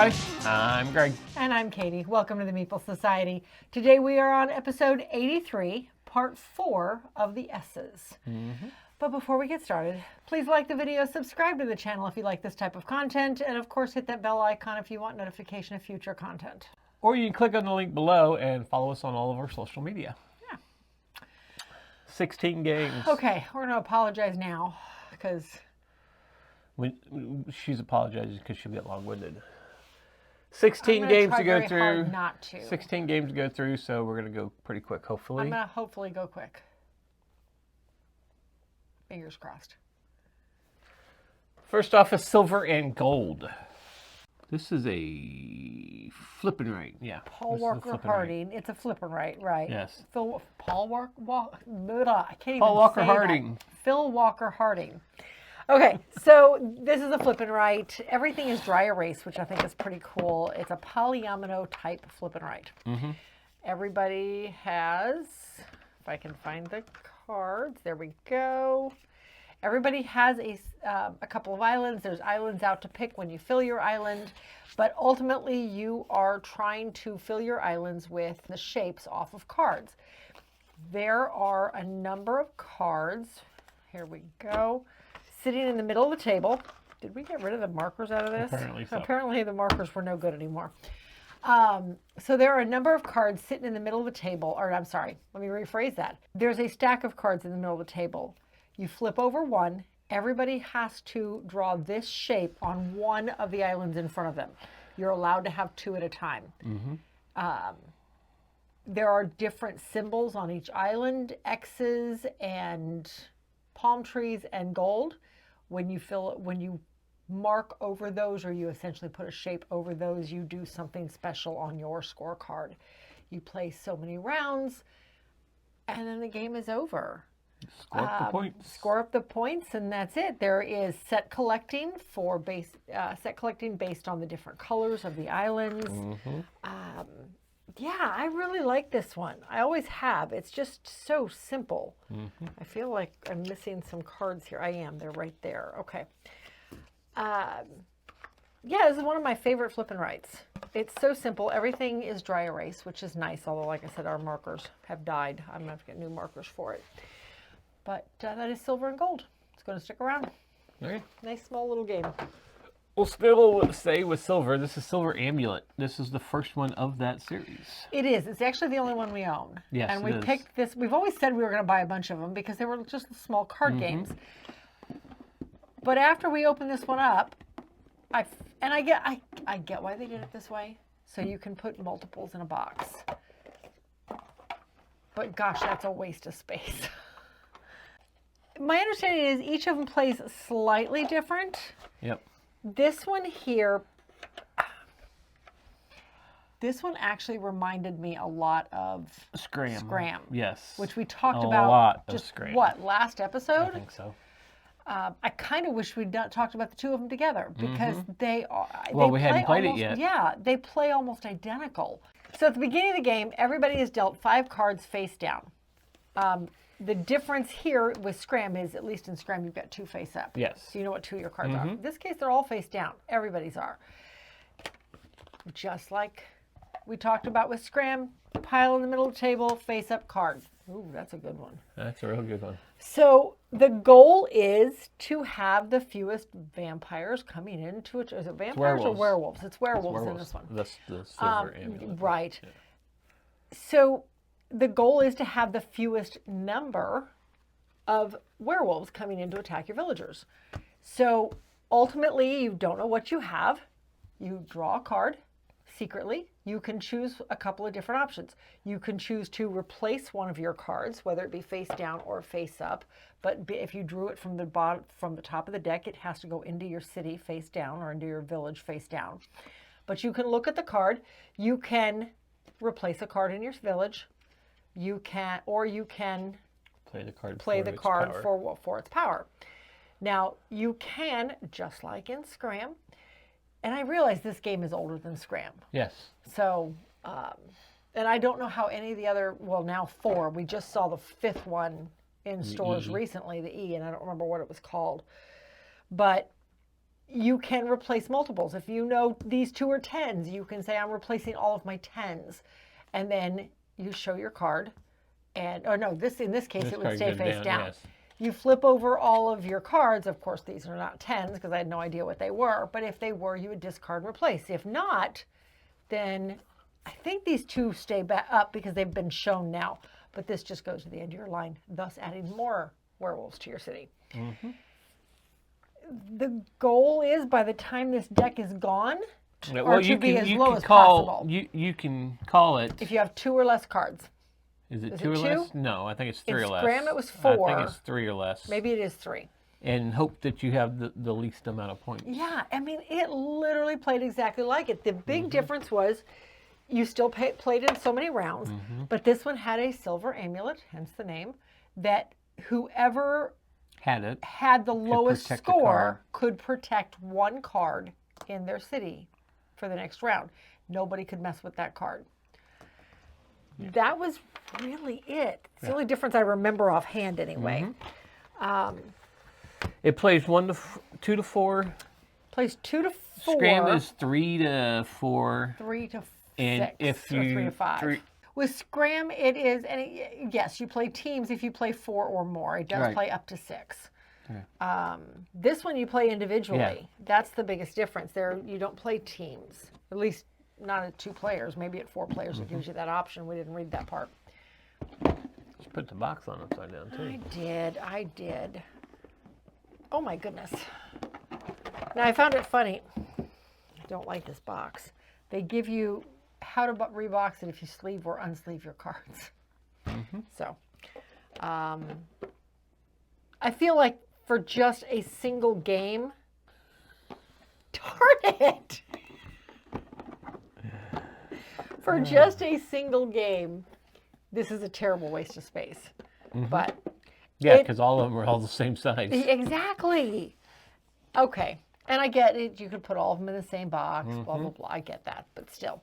Hi, I'm Greg. And I'm Katie. Welcome to the Meeple Society. Today we are on episode 83, part 4 of the S's. But before we get started, please like the video, subscribe to the channel if you like this type of content, and of course hit that bell icon if you want notification of future content. Or you can click on the link below and follow us on all of our social media. Yeah. 16 games. Okay, we're going to apologize now because... She's apologizing because she'll get long-winded. 16 games to go through. Hard not to. 16 games to go through, so we're going to go pretty quick, hopefully. I'm going to hopefully go quick. Fingers crossed. First off is silver and gold. This is a flippin' right. Yeah. Paul Walker Harding. It's a flippin' right. Yes. Paul Walker Harding. Phil Walker Harding. Okay, so this is a flippin' right. Everything is dry erase, which I think is pretty cool. It's a polyomino type flippin' right. Everybody has, if I can find the cards, there we go. Everybody has a couple of islands. There's islands out to pick when you fill your island, but ultimately you are trying to fill your islands with the shapes off of cards. There are a number of cards. Here we go. Sitting in the middle of the table. Did we get rid of the markers out of this? Apparently so. Apparently the markers were no good anymore. So there are a number of cards sitting in the middle of the table, or I'm sorry, let me rephrase that. There's a stack of cards in the middle of the table. You flip over one. Everybody has to draw this shape on one of the islands in front of them. You're allowed to have 2 at a time. There are different symbols on each island, X's and palm trees and gold. When you mark over those, or you essentially put a shape over those, you do something special on your scorecard. You play so many rounds, and then the game is over. Score up the points. Score up the points, and that's it. There is set collecting based on the different colors of the islands. Yeah, I really like this one. I always have. It's just so simple. I feel like I'm missing some cards here. I am. They're right there. Okay. Yeah, this is one of my favorite flippin' rights. It's so simple. Everything is dry erase, which is nice, although, like I said, our markers have died. I'm going to have to get new markers for it. But that is silver and gold. It's going to stick around. Okay. Nice, small little game. We'll still stay with silver. This is Silver Amulet. This is the first one of that series. It is. It's actually the only one we own. Yes, and we picked this. We've always said we were going to buy a bunch of them because they were just small card games. But after we opened this one up, I get why they did it this way. So you can put multiples in a box. But gosh, that's a waste of space. My understanding is each of them plays slightly different. Yep. This one here, this one actually reminded me a lot of Scram. Yes. Which we talked about lot just, Scram. What, last episode? I think so. I kind of wish we'd not talked about the two of them together because they are... Well, we hadn't played it yet. Yeah, they play almost identical. So at the beginning of the game, everybody is dealt 5 cards face down. The difference here with Scram is, at least in Scram, you've got 2 face up. Yes. So you know what 2 of your cards are. In this case, they're all face down. Everybody's are. Just like we talked about with Scram, pile in the middle of the table, face up card. Ooh, that's a good one. That's a real good one. So the goal is to have the fewest vampires coming into it. Is it vampires or werewolves? It's werewolves in this one. That's the Silver Amulet. Right. Yeah. So the goal is to have the fewest number of werewolves coming in to attack your villagers. So ultimately, you don't know what you have. You draw a card secretly. You can choose a couple of different options. You can choose to replace one of your cards, whether it be face down or face up. But if you drew it from the bottom, from the top of the deck, it has to go into your city face down or into your village face down. But you can look at the card. You can replace a card in your village. You can play the card for its power. Now, you can, just like in Scram, and I realize this game is older than Scram. Yes. So, and I don't know how any of the other, well, now 4. We just saw the 5th one in stores recently, the E, and I don't remember what it was called. But you can replace multiples. If you know these two are 10s, you can say, I'm replacing all of my 10s. And then you show your card. And, or no, in this case, it would stay face down. Yes. You flip over all of your cards. Of course, these are not 10s because I had no idea what they were. But if they were, you would discard and replace. If not, then I think these two stay back up because they've been shown now. But this just goes to the end of your line, thus adding more werewolves to your city. Mm-hmm. The goal is, by the time this deck is gone, Well, to be as low as call, possible. You can call it. If you have 2 or less cards. Is it Is two it or two? less? No, I think it's 3 or less. Scram, it was 4. I think it's 3 or less. Maybe it is 3. And hope that you have the least amount of points. Yeah, I mean, it literally played exactly like it. The big difference was you still played in so many rounds, but this one had a silver amulet, hence the name, that whoever had the lowest score could protect one card in their city for the next round. Nobody could mess with that card. Yeah. That was really it. It's the only difference I remember offhand anyway. It plays 2 to 4. Plays 2 to 4. Scram is 3 to 4. 3 to 6. And if you, or 3 to 5. With Scram, it is, and yes, you play teams if you play 4 or more. It does play up to 6. Okay. This one you play individually. Yeah. That's the biggest difference. There, you don't play teams. At least not at 2 players. Maybe at 4 players it gives you that option. We didn't read that part. You put the box on upside down too. I did. Oh my goodness. Now I found it funny. I don't like this box. They give you how to rebox it if you sleeve or unsleeve your cards. So, I feel like for just a single game, darn it! For just a single game, this is a terrible waste of space. But yeah, because all of them are all the same size. Exactly. Okay. And I get it. You could put all of them in the same box, blah, blah, blah. I get that. But still.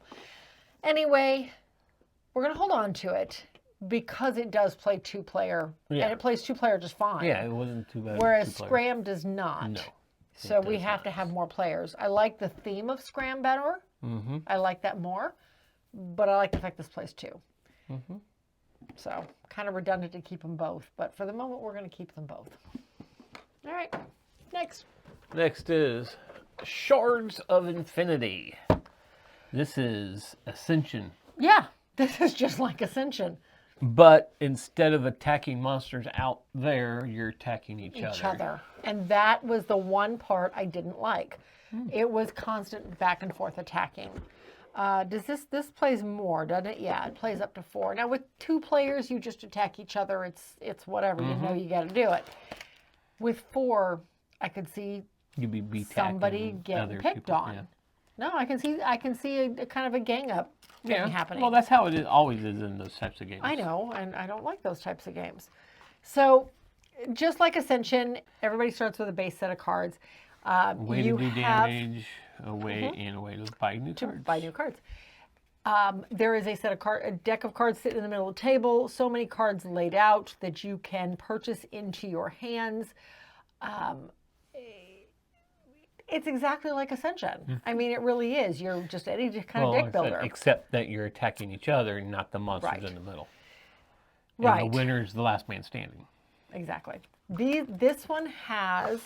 Anyway, we're going to hold on to it because it does play 2-player. And it plays 2-player just fine. Yeah, it wasn't too bad. Whereas Scram does not. No. So we have to have more players. I like the theme of Scram better. I like that more. But I like the fact this plays 2. So kind of redundant to keep them both. But for the moment, we're going to keep them both. All right. Next. Next is Shards of Infinity. This is Ascension. Yeah, this is just like Ascension. But instead of attacking monsters out there, you're attacking each other. And that was the one part I didn't like. It was constant back and forth attacking. This plays more, doesn't it? Yeah, it plays up to 4. Now with 2 players, you just attack each other. It's whatever. You know you got to do it. With 4, I could see somebody getting picked on. Yeah. No, I can see a kind of a gang up thing happening. Well, that's how it always is in those types of games. I know, and I don't like those types of games. So, just like Ascension, everybody starts with a base set of cards. Way to do damage, a way to buy new cards. There is a deck of cards sitting in the middle of the table. So many cards laid out that you can purchase into your hands. It's exactly like Ascension. I mean, it really is. You're just any kind of deck builder. Except that you're attacking each other, not the monsters in the middle. And right. the winner is the last man standing. Exactly. This one has...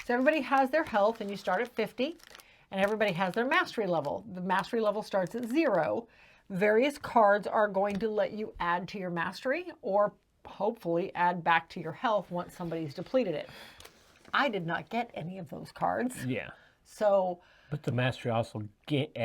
So everybody has their health, and you start at 50, and everybody has their mastery level. The mastery level starts at 0. Various cards are going to let you add to your mastery, or hopefully add back to your health once somebody's depleted it. I did not get any of those cards. Yeah. So... But the mastery also,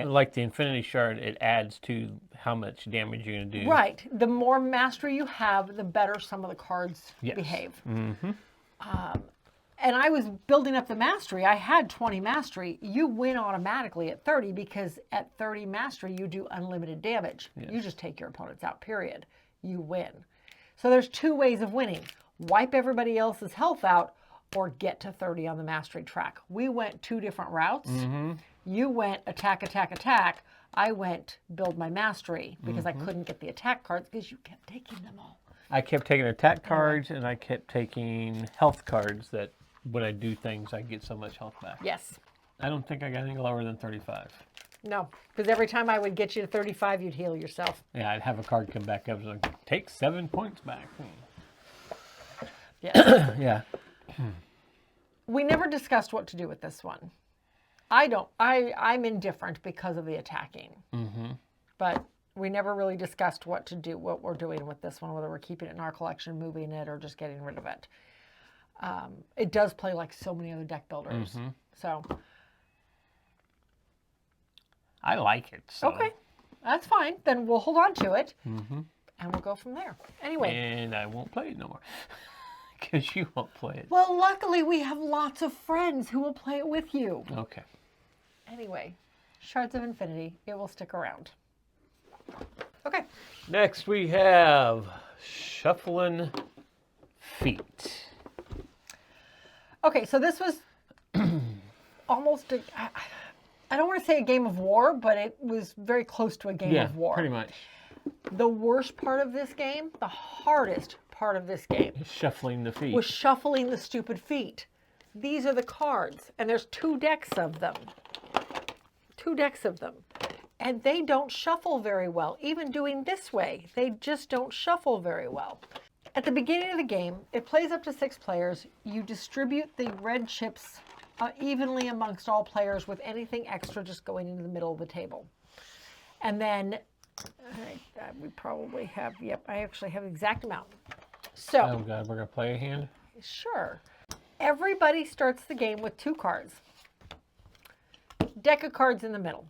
like the Infinity Shard, it adds to how much damage you're going to do. Right. The more mastery you have, the better some of the cards behave. And I was building up the mastery. I had 20 mastery. You win automatically at 30 because at 30 mastery, you do unlimited damage. Yes. You just take your opponents out, period. You win. So there's 2 ways of winning. Wipe everybody else's health out or get to 30 on the mastery track. We went 2 different routes. You went attack, attack, attack. I went build my mastery because I couldn't get the attack cards because you kept taking them all. I kept taking attack cards and I kept taking health cards that when I do things, I get so much health back. Yes. I don't think I got any lower than 35. No, because every time I would get you to 35, you'd heal yourself. Yeah, I'd have a card come back up and like, take 7 points back. Yes. Yeah. We never discussed what to do with this one. I'm indifferent because of the attacking. Mm-hmm. But we never really discussed what to do, what we're doing with this one, whether we're keeping it in our collection, moving it, or just getting rid of it. It does play like so many other deck builders. Mm-hmm. So. I like it. So. Okay, that's fine. Then we'll hold on to it, Mm-hmm. and we'll go from there. Anyway. And I won't play it no more. Because you won't play it. Well, luckily we have lots of friends who will play it with you. Okay. Anyway, Shards of Infinity. It will stick around. Okay. Next we have Shufflin Feet. Okay, so this was almost a, I don't want to say a game of war, but it was very close to a game of war. Pretty much. The worst part of this game, the hardest part of this game, Shuffling the feet. was shuffling the stupid feet. These are the cards, and there's 2 decks of them. 2 decks of them. And they don't shuffle very well. Even doing this way, they just don't shuffle very well. At the beginning of the game, it plays up to 6 players. You distribute the red chips evenly amongst all players with anything extra just going into the middle of the table. And then, we probably have, yep, I actually have the exact amount. So, oh God, we're going to play a hand? Sure. Everybody starts the game with 2 cards. Deck of cards in the middle.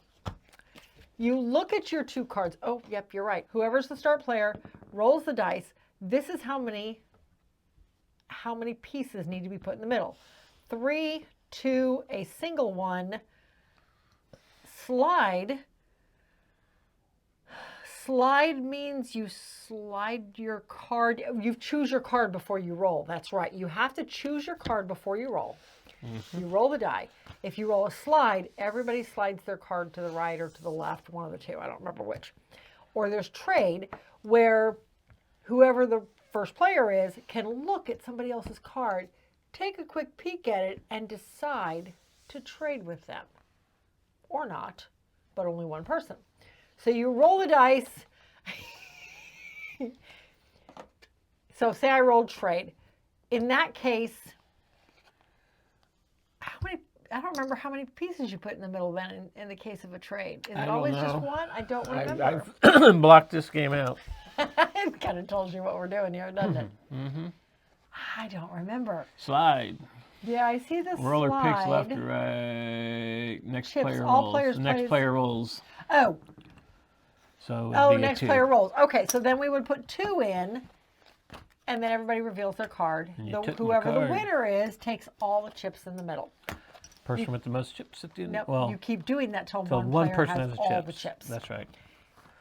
You look at your 2 cards. Oh, yep, you're right. Whoever's the start player rolls the dice. This is how many pieces need to be put in the middle. 3, 2, a single one. Slide. Slide means you slide your card. You choose your card before you roll. That's right. You have to choose your card before you roll. Mm-hmm. You roll the die. If you roll a slide, everybody slides their card to the right or to the left, one of the 2. I don't remember which. Or there's trade, where whoever the first player is can look at somebody else's card, take a quick peek at it, and decide to trade with them. Or not, but only one person. So you roll the dice. So say I rolled trade. In that case, I don't remember how many pieces you put in the middle then in the case of a trade. Is it always just one? I don't remember. I've blocked this game out. It kind of tells you what we're doing here, doesn't it? Mm-hmm. I don't remember. Slide. Yeah, I see the Roller slide. picks left or right. Next Chips, player all rolls. players Next plays- player rolls. Oh, So it'd be a next 2. player rolls. Okay, so then we would put 2 in, and then everybody reveals their card. And you took my Whoever the card. winner is takes all the chips in the middle. Person with the most chips at the end. No, Well, you keep doing that till so one one player person has has all chips. the chips. That's right.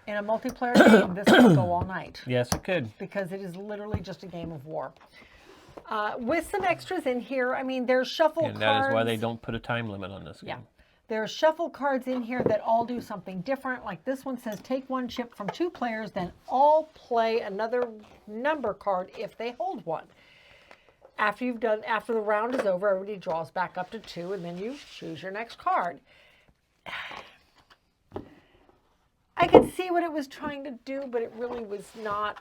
In a multiplayer game, this will go all night Yes, it could. because it is literally just a game of war. With some extras in here, I mean, there's shuffle And cards. that is why they don't put a time limit on this game. Yeah. There's shuffle cards in here that all do something different. Like this one says, take 1 chip from 2 players, then all play another number card if they hold one. After the round is over, everybody draws back up to 2, and then you choose your next card. I could see what it was trying to do, but it really was not.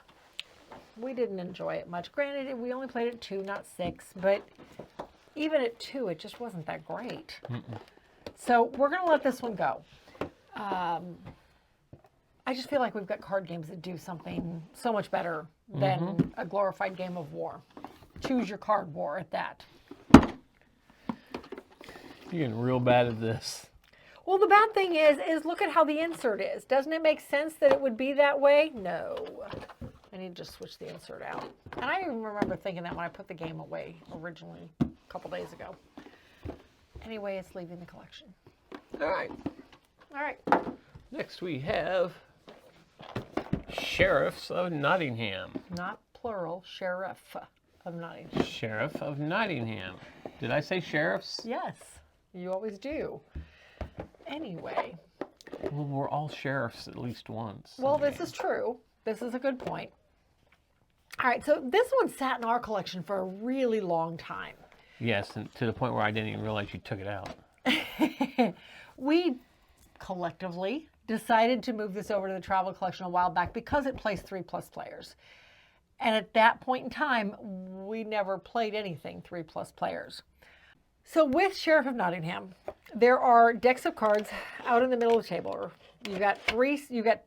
We didn't enjoy it much. Granted, we only played at 2, not 6, but even at 2, it just wasn't that great. So we're going to let this one go. I just feel like we've got card games that do something so much better than a glorified game of war. Choose your card war at that. You're getting real bad at this. Well, the bad thing is look at how the insert is. Doesn't it make sense that it would be that way? No. I need to just switch the insert out. And I even remember thinking that when I put the game away originally a couple days ago. Anyway, it's leaving the collection. All right. All right. Next we have Sheriffs of Nottingham. Not plural, sheriff of Nottingham. Sheriff of Nottingham. Did I say sheriffs? Yes, you always do. Anyway. Well, we're all sheriffs at least once. Well, this is true. This is a good point. All right, so this one sat in our collection for a really long time. Yes, and to the point where I didn't even realize you took it out. We collectively decided to move this over to the travel collection a while back because it plays 3+ players. And at that point in time, we never played anything 3+ players. So with Sheriff of Nottingham, there are decks of cards out in the middle of the table. You've got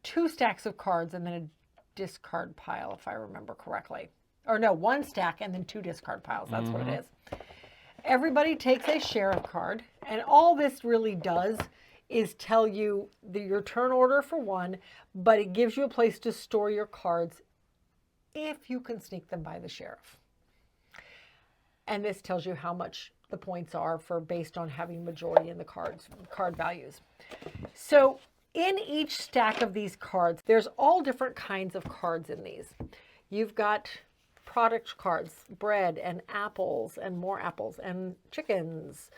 2 stacks of cards and then a discard pile, if I remember correctly. Or no, 1 stack and then 2 discard piles. That's what it is. Everybody takes a sheriff card, and all this really does is tell you your turn order for 1, but it gives you a place to store your cards if you can sneak them by the sheriff. And this tells you how much the points are for based on having majority in the card values. So in each stack of these cards, there's all different kinds of cards in these. You've got product cards, bread and apples and more apples and chickens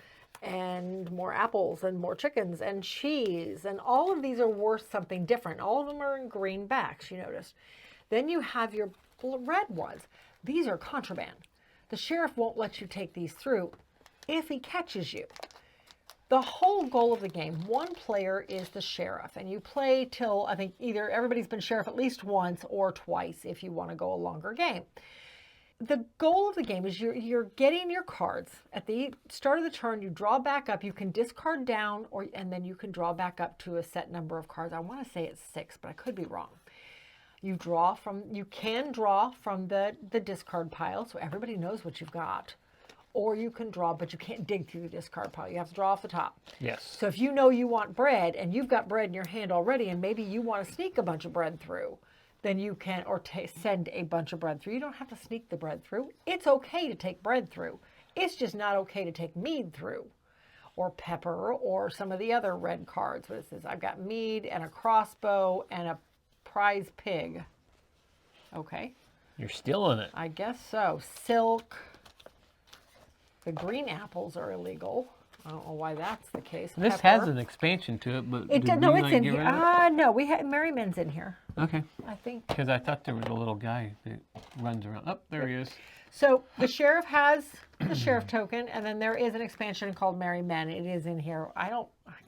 and more apples and more chickens and cheese. And all of these are worth something different. All of them are in green backs, you notice. Then you have your red ones. These are contraband. The sheriff won't let you take these through if he catches you. The whole goal of the game, 1 player is the sheriff, and you play till, I think, either everybody's been sheriff at least once or twice if you want to go a longer game. The goal of the game is you're getting your cards. At the start of the turn, you draw back up. You can discard down, and then you can draw back up to a set number of cards. I want to say it's 6, but I could be wrong. You can draw from the discard pile, so everybody knows what you've got. Or you can draw, but you can't dig through the discard pile. You have to draw off the top. Yes. So if you know you want bread, and you've got bread in your hand already, and maybe you want to sneak a bunch of bread through, then you can, or send a bunch of bread through. You don't have to sneak the bread through. It's okay to take bread through. It's just not okay to take mead through, or pepper, or some of the other red cards. What it says, I've got mead and a crossbow and a prize pig. Okay. You're still in it. I guess so. Silk. The green apples are illegal. I don't know why that's the case. This Pepper. has an expansion to it, but No, it's in here. No, we had Merriman's in here. Okay. I think. Because I thought there was a little guy that runs around. Oh, there he is. So the sheriff has the sheriff token, and then there is an expansion called Merry Men. It is in here.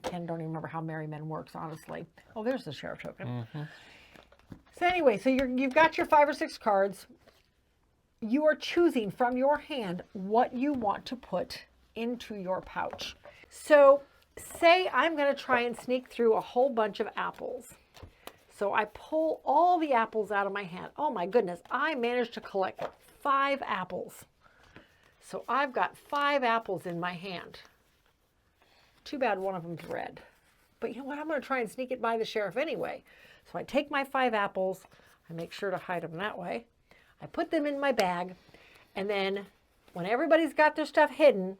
Ken don't even remember how Merry Men works, honestly. Oh, there's the sheriff token. So anyway, so you've got your 5 or 6 cards. You are choosing from your hand what you want to put into your pouch. So say I'm going to try and sneak through a whole bunch of apples. So I pull all the apples out of my hand. Oh my goodness, I managed to collect 5 apples. So I've got 5 apples in my hand. Too bad one of them's red. But you know what? I'm going to try and sneak it by the sheriff anyway. So I take my 5 apples. I make sure to hide them that way. I put them in my bag. And then when everybody's got their stuff hidden,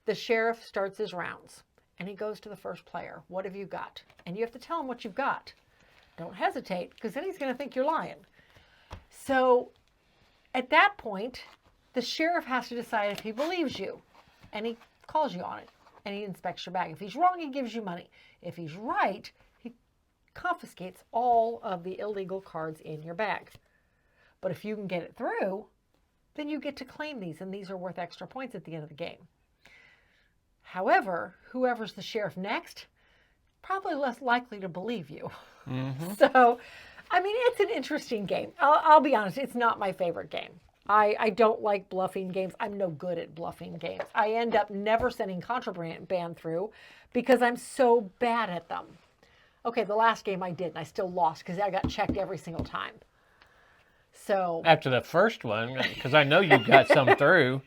the sheriff starts his rounds. And he goes to the first player. What have you got? And you have to tell him what you've got. Don't hesitate, because then he's going to think you're lying. So at that point, the sheriff has to decide if he believes you. And he calls you on it. And he inspects your bag. If he's wrong, he gives you money. If he's right, he confiscates all of the illegal cards in your bag. But if you can get it through, then you get to claim these, and these are worth extra points at the end of the game. However, whoever's the sheriff next, probably less likely to believe you. So, I mean, it's an interesting game. I'll be honest, it's not my favorite game. I don't like bluffing games. I'm no good at bluffing games. I end up never sending contraband through because I'm so bad at them. Okay, the last game I did, and I still lost because I got checked every single time. So after the first one, because I know you got some through.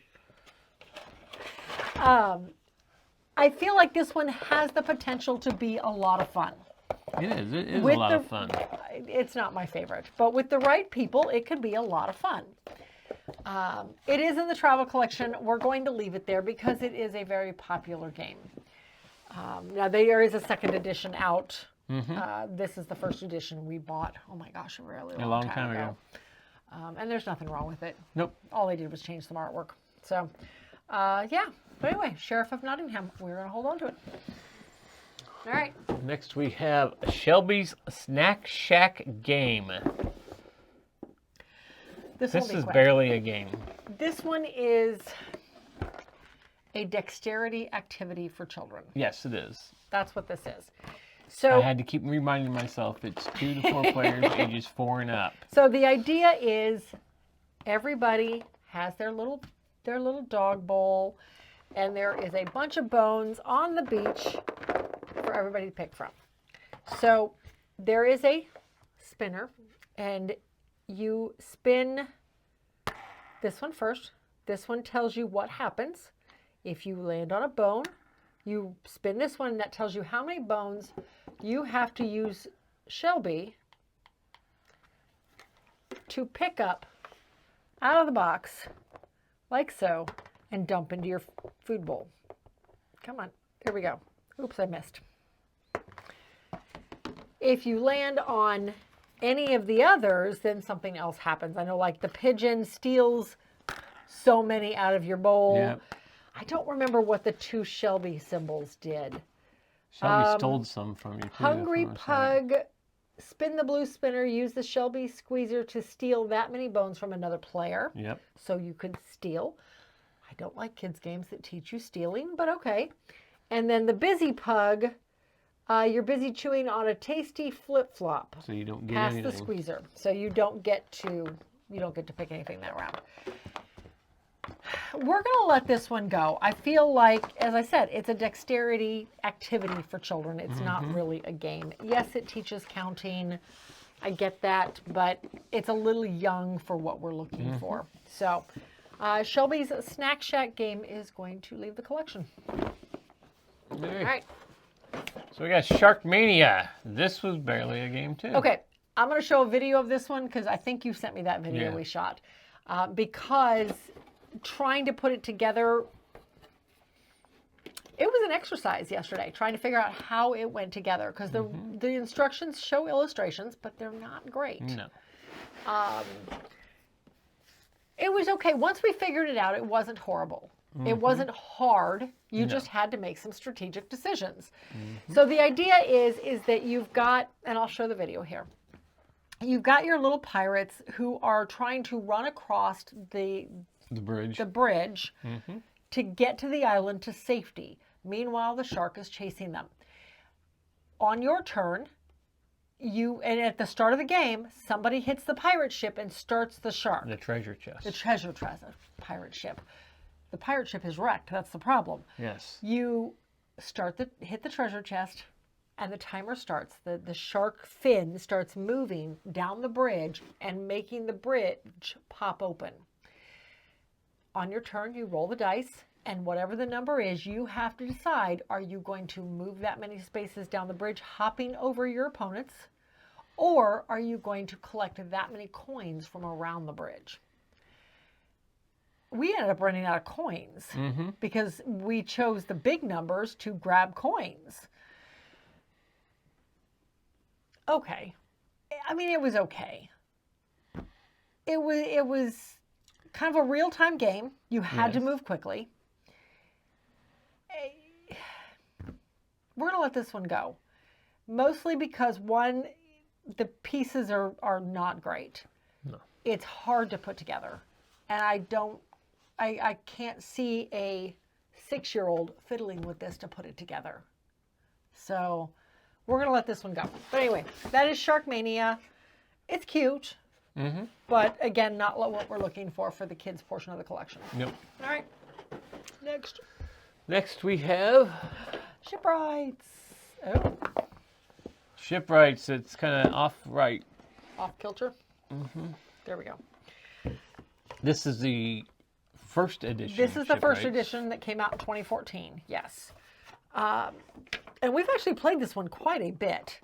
I feel like this one has the potential to be a lot of fun. It is. It is a lot of fun. It's not my favorite, but with the right people, it could be a lot of fun. It is in the travel collection. We're going to leave it there because it is a very popular game. Now, there is a second edition out. This is the first edition we bought. Oh my gosh, a really long time ago. And there's nothing wrong with it. Nope. All they did was change some artwork. So, yeah. But anyway, Sheriff of Nottingham. We're going to hold on to it. All right. Next we have Shelby's Snack Shack Game. This is quick. barely a game. This one is a dexterity activity for children. Yes, it is. That's what this is. So I had to keep reminding myself it's 2 to 4 players, ages 4 and up. So the idea is everybody has their little dog bowl, and there is a bunch of bones on the beach for everybody to pick from. So there is a spinner, and you spin this one first. This one tells you what happens if you land on a bone. You spin this one, and that tells you how many bones you have to use Shelby to pick up out of the box, like so, and dump into your food bowl. Come on, there we go. Oops, I missed. If you land on any of the others, then something else happens. I know, like the pigeon steals so many out of your bowl. Yep. I don't remember what the 2 Shelby symbols did. Shelby stole some from you, too. Hungry Pug, spin the blue spinner, use the Shelby squeezer to steal that many bones from another player. Yep. So you could steal. I don't like kids' games that teach you stealing, but okay. And then the Busy Pug, you're busy chewing on a tasty flip-flop. So you don't get past anything. the squeezer. So you don't get to pick anything that round. We're going to let this one go. I feel like, as I said, it's a dexterity activity for children. It's not really a game. Yes, it teaches counting. I get that, but it's a little young for what we're looking for. So Shelby's Snack Shack game is going to leave the collection. All All right. So we got Shark Mania. This was barely a game, too. Okay. I'm going to show a video of this one because I think you sent me that video we shot. Because trying to put it together, it was an exercise yesterday, trying to figure out how it went together, because the instructions show illustrations, but they're not great. No. It was okay. Once we figured it out, it wasn't horrible. It wasn't hard. You just had to make some strategic decisions. So the idea is that you've got, and I'll show the video here. You've got your little pirates who are trying to run across the bridge. the bridge to get to the island to safety. Meanwhile, the shark is chasing them. On your turn, and at the start of the game, somebody hits the pirate ship and starts the shark. The treasure chest. The treasure chest, pirate ship. The pirate ship is wrecked. That's the problem. Yes. You hit the treasure chest, and the timer starts. The shark fin starts moving down the bridge and making the bridge pop open. On your turn, you roll the dice, and whatever the number is, you have to decide, are you going to move that many spaces down the bridge, hopping over your opponents, or are you going to collect that many coins from around the bridge? We ended up running out of coins because we chose the big numbers to grab coins. Okay. I mean, it was okay. It was kind of a real-time game. You had to move quickly. We're going to let this one go. Mostly because, one, the pieces are not great. No. It's hard to put together. And I can't see a 6-year-old fiddling with this to put it together. So we're going to let this one go. But anyway, that is Shark Mania. It's cute. But again, not what we're looking for the kids portion of the collection. Nope. All right. Next. Next we have Shipwrights. Oh, Shipwrights. It's kind of off kilter. There we go. This is the first edition. This is the first Shipwrights. edition that came out in 2014. Yes. And we've actually played this one quite a bit.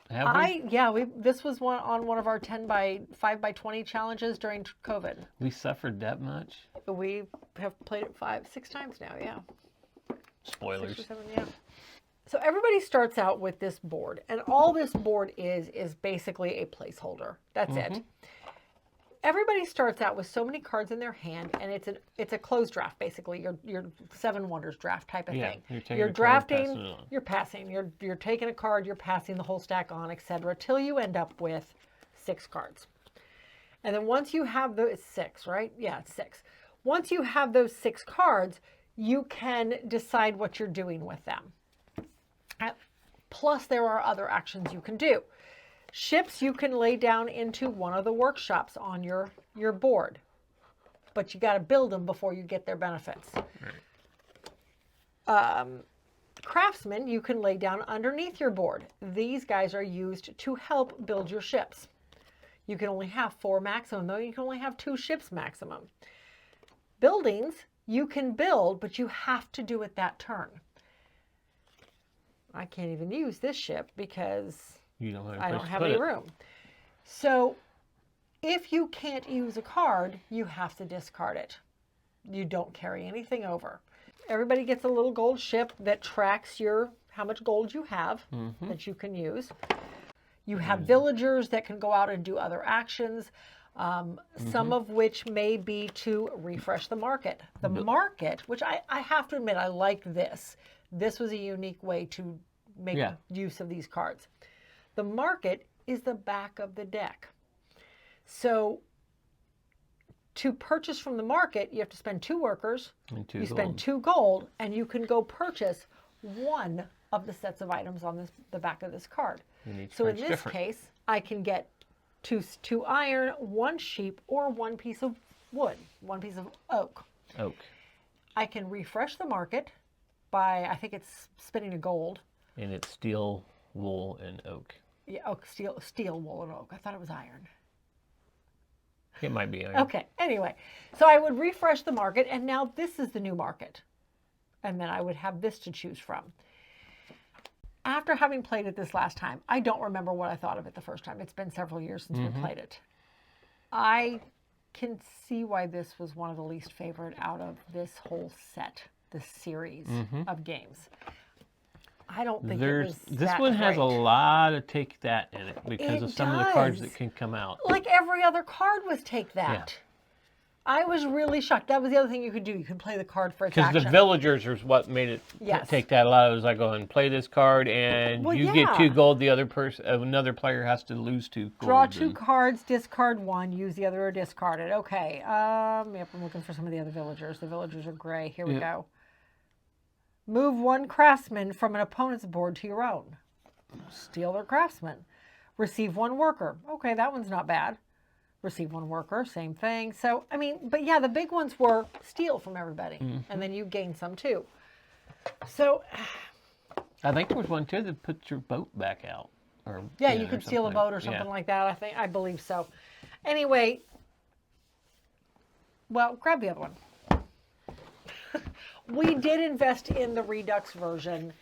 Have we? This was one of our 10 by 5 by 20 challenges during COVID. We suffered that much? We have played it 5-6 times now, yeah. Spoilers. 6 or 7, yeah. So everybody starts out with this board, and all this board is basically a placeholder. That's it. Everybody starts out with so many cards in their hand, and it's a closed draft, basically. Your 7 Wonders draft type of thing. You're drafting, you're passing, you're taking a card, you're passing the whole stack on, etc., till you end up with 6 cards. And then once you have those 6, right? Yeah, it's 6. Once you have those 6 cards, you can decide what you're doing with them. Plus, there are other actions you can do. Ships you can lay down into one of the workshops on your board. But you got to build them before you get their benefits. Right. Craftsmen you can lay down underneath your board. These guys are used to help build your ships. You can only have 4 maximum, though you can only have 2 ships maximum. Buildings you can build, but you have to do it that turn. I can't even use this ship because I don't have any room. So if you can't use a card, you have to discard it. You don't carry anything over. Everybody gets a little gold ship that tracks how much gold you have that you can use. You have villagers that can go out and do other actions, some of which may be to refresh the market. The market, which I have to admit, I like this. This was a unique way to make use of these cards. The market is the back of the deck. So to purchase from the market, you have to spend 2 workers, you spend 2 gold, and you can go purchase one of the sets of items on the back of this card. So in this case, I can get 2 iron, 1 sheep, or 1 piece of wood, 1 piece of oak. I can refresh the market by, I think it's spending a gold. And it's steel, wool, and oak. Yeah, oak, steel, wool, and oak. I thought it was iron. It might be iron. Okay, anyway. So I would refresh the market, and now this is the new market. And then I would have this to choose from. After having played it this last time, I don't remember what I thought of it the first time. It's been several years since we played it. I can see why this was one of the least favorite out of this whole set, this series of games. I don't think it was This one has a lot of take that in it because of some of the cards that can come out. Like every other card was take that. Yeah. I was really shocked. That was the other thing you could do. You could play the card for its action. Because the villagers is what made it take that a lot. It was like, go and play this card, and you get 2 gold. The other person, another player has to lose 2 gold. Draw 2 cards, discard 1, use the other or discard it. Okay. Yep, I'm looking for some of the other villagers. The villagers are gray. Here we go. Move 1 craftsman from an opponent's board to your own. Steal their craftsman. Receive 1 worker. Okay, that one's not bad. Receive 1 worker, same thing. So, I mean, but yeah, the big ones were steal from everybody. And then you gain some too. So. I think there was one too that puts your boat back out. Or, yeah, you could steal a boat or something like that. I believe so. Anyway, well, grab the other one. We did invest in the Redux version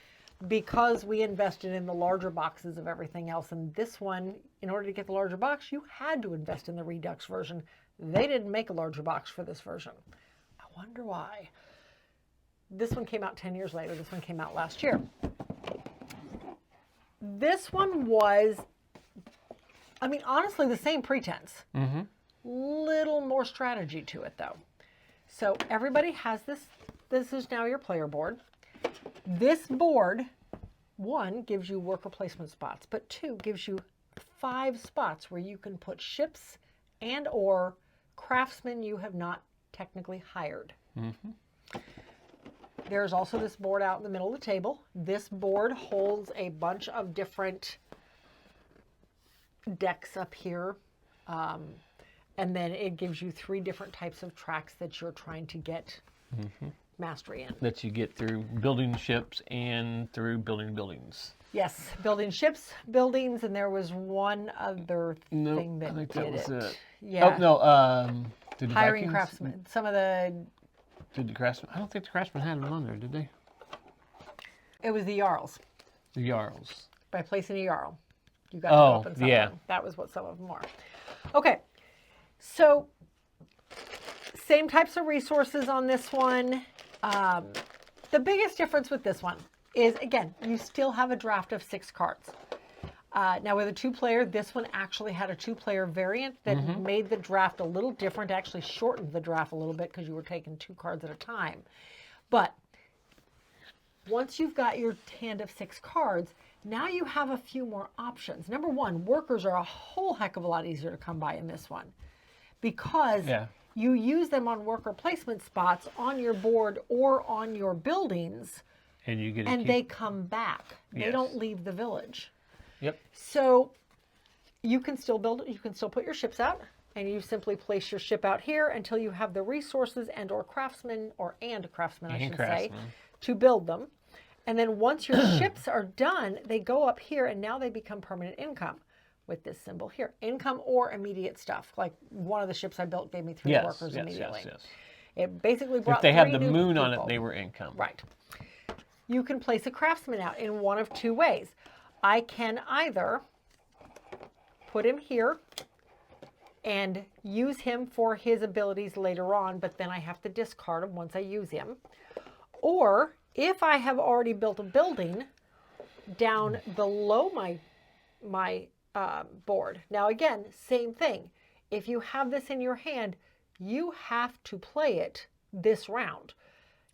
because we invested in the larger boxes of everything else. And this one, in order to get the larger box, you had to invest in the Redux version. They didn't make a larger box for this version. I wonder why. This one came out 10 years later. This one came out last year. This one was, I mean, honestly, the same pretense. Little more strategy to it, though. So everybody has this. This is now your player board. This board, 1, gives you worker placement spots, but 2 gives you 5 spots where you can put ships and or craftsmen you have not technically hired. There's also this board out in the middle of the table. This board holds a bunch of different decks up here. And then it gives you 3 different types of tracks that you're trying to get mastery in. That you get through building ships and through building buildings. Yes, building ships, buildings, and there was one other thing that I think did that was it. Yeah. Oh, no, did the hiring Vikings, craftsmen. Some of the... Did the craftsmen? I don't think the craftsmen had them on there, did they? It was the Jarls. The Jarls. By placing a Jarl. You got to open something. Yeah. That was what some of them were. Okay, so same types of resources on this one. The biggest difference with this one is, again, you still have a draft of 6 cards. Now with a 2-player, this one actually had a 2-player variant that made the draft a little different, actually shortened the draft a little bit because you were taking 2 cards at a time. But once you've got your hand of 6 cards, now you have a few more options. Number 1, workers are a whole heck of a lot easier to come by in this one. because you use them on worker placement spots on your board or on your buildings, and you get and they come back. Yes. They don't leave the village. Yep. So you can still build it. You can still put your ships out, and you simply place your ship out here until you have the resources and/or craftsmen, I should say, to build them. And then once your ships are done, they go up here, and now they become permanent income with this symbol here. Income or immediate stuff. Like one of the ships I built gave me 3 workers immediately. Yes. It basically brought if they had the new moon on people. it, they were income. Right. You can place a craftsman out in one of 2 ways. I can either put him here and use him for his abilities later on, but then I have to discard him once I use him. Or if I have already built a building down below my board. Now again, same thing. If you have this in your hand, you have to play it this round.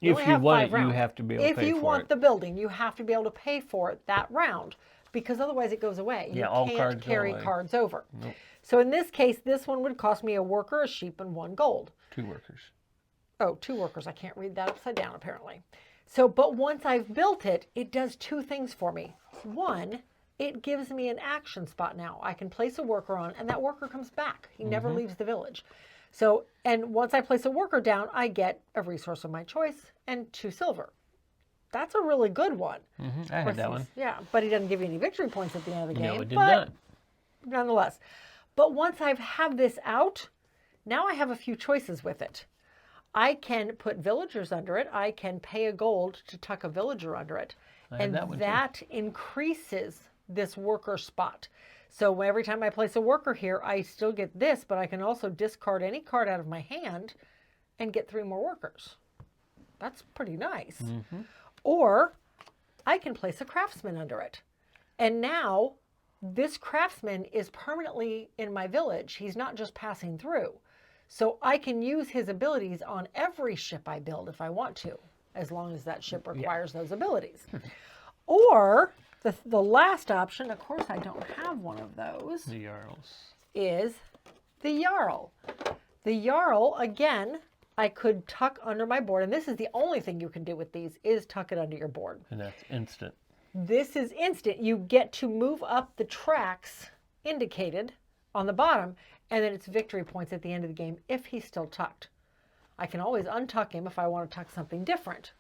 If you want it, you have to be able to pay for it. If you want the building, you have to be able to pay for it that round, because otherwise it goes away. You all can't cards carry go away. cards over. Nope. So in this case, this one would cost me a worker, a sheep, and 1 gold. 2 workers. Oh, 2 workers. I can't read that upside down, apparently. So, but once I've built it, it does 2 things for me. 1, it gives me an action spot now. I can place a worker on, and that worker comes back. He never leaves the village. So, and once I place a worker down, I get a resource of my choice and 2 silver. That's a really good one. I had that one. Yeah, but he doesn't give you any victory points at the end of the game. No, it did not. Nonetheless. But once I've had this out, now I have a few choices with it. I can put villagers under it. I can pay a gold to tuck a villager under it. And that increases this worker spot. So every time I place a worker here, I still get this, but I can also discard any card out of my hand and get 3 more workers. That's pretty nice. Or I can place a craftsman under it. And now this craftsman is permanently in my village. He's not just passing through. So I can use his abilities on every ship I build if I want to, as long as that ship requires those abilities. Or the last option, of course I don't have one of those, The Jarls. is the Jarl. The Jarl, again, I could tuck under my board, and this is the only thing you can do with these, is tuck it under your board. And that's instant. This is instant. You get to move up the tracks indicated on the bottom, and then it's victory points at the end of the game if he's still tucked. I can always untuck him if I want to tuck something different,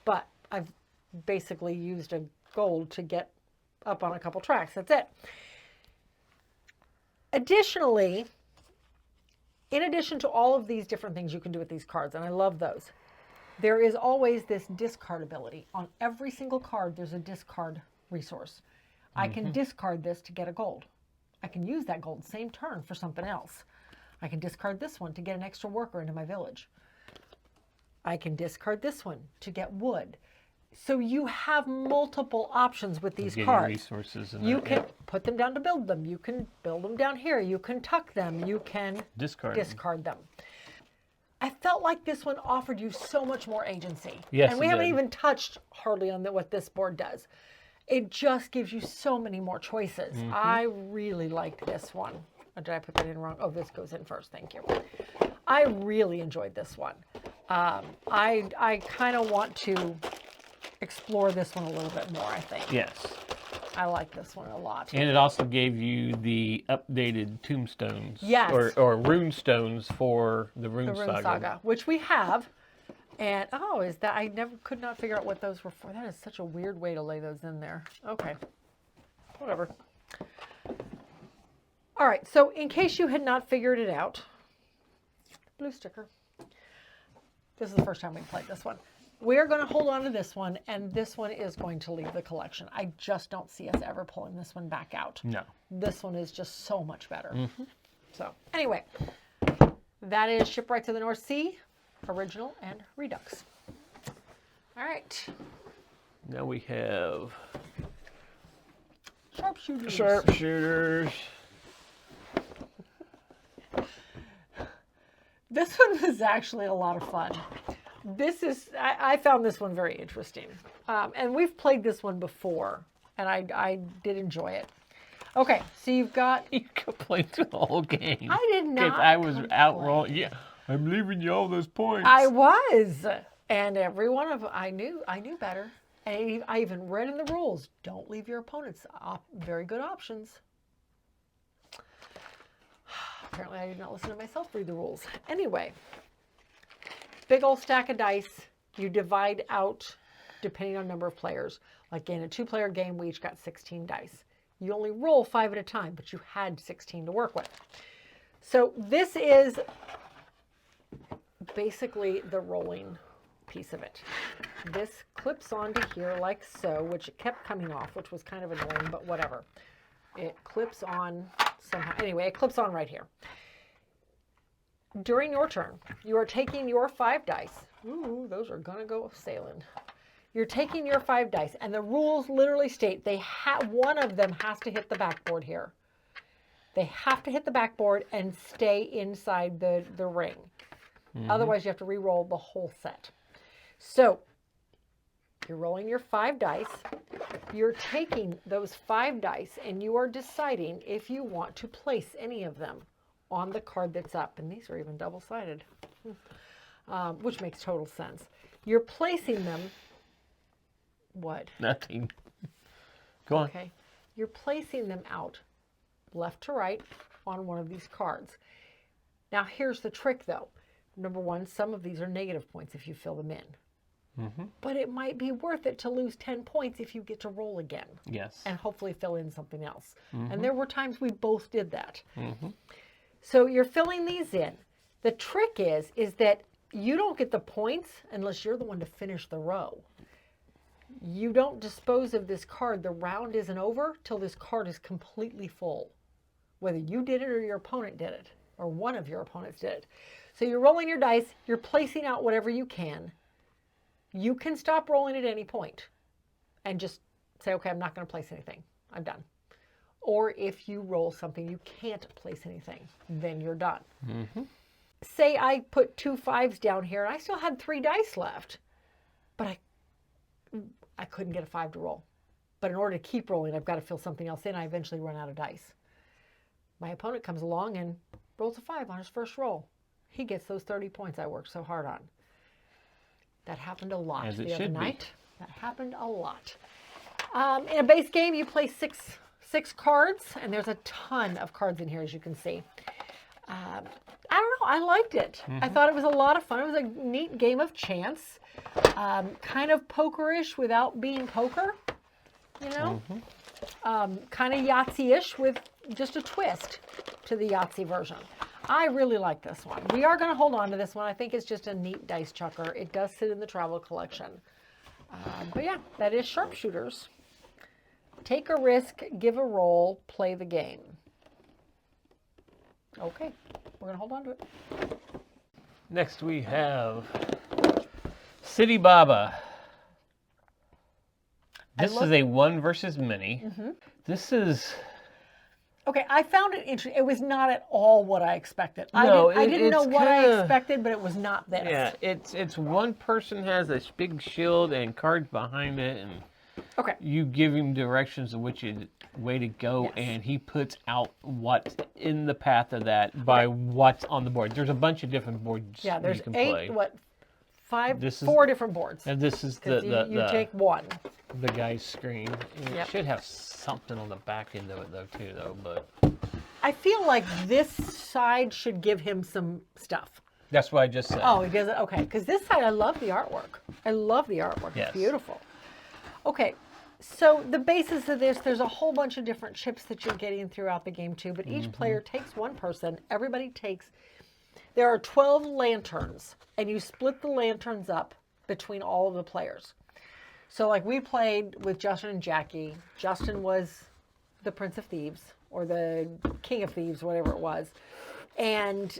but I've basically used a gold to get up on a couple tracks. That's it. Additionally, in addition to all of these different things you can do with these cards, and I love those, there is always this discard ability. On every single card, there's a discard resource. I can discard this to get a gold. I can use that gold same turn for something else. I can discard this one to get an extra worker into my village. I can discard this one to get wood. So you have multiple options with these cards. Resources and you can put them down to build them. You can build them down here. You can tuck them. You can discard them. I felt like this one offered you so much more agency. Yes, and we haven't even touched hardly on what this board does. It just gives you so many more choices. I really liked this one. Oh, did I put that in wrong? Oh, this goes in first. Thank you. I really enjoyed this one. I kind of want to explore this one a little bit more, I think. Yes. I like this one a lot. And it also gave you the updated tombstones. Yes. Or rune stones for the Rune Saga. Which we have. And, oh, is that, I could not figure out what those were for. That is such a weird way to lay those in there. Okay. Whatever. All right, so in case you had not figured it out, blue sticker. This is the first time we played this one. We're going to hold on to this one, and this one is going to leave the collection. I just don't see us ever pulling this one back out. No. This one is just so much better. So, anyway, that is Shipwrights of the North Sea, Original and Redux. All right. Now we have Sharpshooters. Sharpshooters. This one was actually a lot of fun. This is, I found this one very interesting. And we've played this one before, and I did enjoy it. Okay, so you've got... You complained through the whole game. I did not Because I was out complain. rolling. Yeah, I'm leaving you all those points. I was. And every one of them, I knew better. And I even read in the rules, don't leave your opponents very good options. Apparently I did not listen to myself read the rules. Anyway, big old stack of dice. You divide out depending on number of players. Like in a 2-player game, we each got 16 dice. You only roll 5 at a time, but you had 16 to work with. So this is basically the rolling piece of it. This clips onto here like so, which it kept coming off, which was kind of annoying, but whatever. It clips on somehow. Anyway, it clips on right here. During your turn, you are taking your 5 dice. Ooh, those are gonna go sailing. You're taking your 5 dice, and the rules literally state one of them has to hit the backboard here. They have to hit the backboard and stay inside the ring. Otherwise, you have to re-roll the whole set. So you're rolling your 5 dice. You're taking those 5 dice, and you are deciding if you want to place any of them on the card that's up. And these are even double-sided, which makes total sense. You're placing them... What? Nothing. Go on. Okay. You're placing them out left to right on one of these cards. Now, here's the trick, though. Number one, some of these are negative points if you fill them in. But it might be worth it to lose 10 points if you get to roll again. Yes. And hopefully fill in something else. And there were times we both did that. So you're filling these in. The trick is that you don't get the points unless you're the one to finish the row. You don't dispose of this card. The round isn't over till this card is completely full. Whether you did it or your opponent did it, or one of your opponents did it. So you're rolling your dice, you're placing out whatever you can. You can stop rolling at any point and just say, okay, I'm not going to place anything. I'm done. Or if you roll something you can't place anything, then you're done. Say I put 2 5s down here and I still had 3 dice left, but I couldn't get a 5 to roll. But in order to keep rolling, I've got to fill something else in. I eventually run out of dice. My opponent comes along and rolls a 5 on his first roll. He gets those 30 points I worked so hard on. That happened a lot the other night. That happened a lot. In a base game, you play six cards, and there's a ton of cards in here, as you can see. I don't know. I liked it. I thought it was a lot of fun. It was a neat game of chance. Kind of pokerish without being poker, you know? Kind of Yahtzee-ish with just a twist to the Yahtzee version. I really like this one. We are going to hold on to this one. I think it's just a neat dice chucker. It does sit in the travel collection. But yeah, that is Sharpshooters. Take a risk, give a roll, play the game. Okay, we're going to hold on to it. Next we have Sidibaba. This is a 1 versus many. This is... Okay, I found it interesting. It was not at all what I expected. No, I didn't know what I expected, but it was not this. Yeah, it's one person has this big shield and cards behind it, and okay, you give him directions of which way to go, and he puts out what's in the path of that by what's on the board. There's a bunch of different boards yeah, there's you can 8, play. Four different boards. And this is you take one. The guy's screen. It should have something on the back end of it but I feel like this side should give him some stuff. that's what I just said. Oh, he does it? Okay, because this side, I love the artwork. I love the artwork. Yes. It's beautiful. Okay, so the basis of this, there's a whole bunch of different chips that you're getting throughout the game too, but each player takes one person. Everybody takes... There are 12 lanterns, and you split the lanterns up between all of the players. So like we played with Justin and Jackie. Justin was the Prince of Thieves, or the King of Thieves, whatever it was. And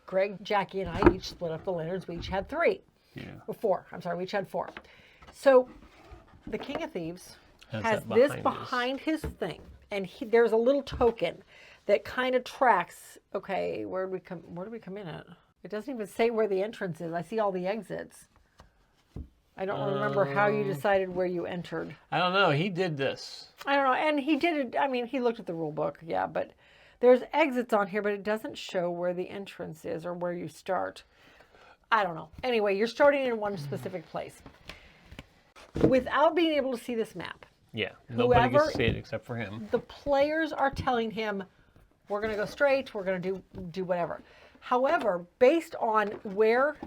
Greg, Jackie, and I each split up the lanterns. We each had 3. Yeah. Or 4. I'm sorry, we each had 4. So the King of Thieves has this behind his thing. And there's a little token that kind of tracks, okay, where do we come in at? It doesn't even say where the entrance is. I see all the exits. I don't remember how you decided where you entered. I don't know. He did this. I don't know. And he did it. I mean, he looked at the rule book. Yeah, but there's exits on here, but it doesn't show where the entrance is or where you start. I don't know. Anyway, you're starting in one specific place. Without being able to see this map. Yeah, nobody gets to see it except for him. The players are telling him, we're going to go straight, we're going to do whatever. However, based on where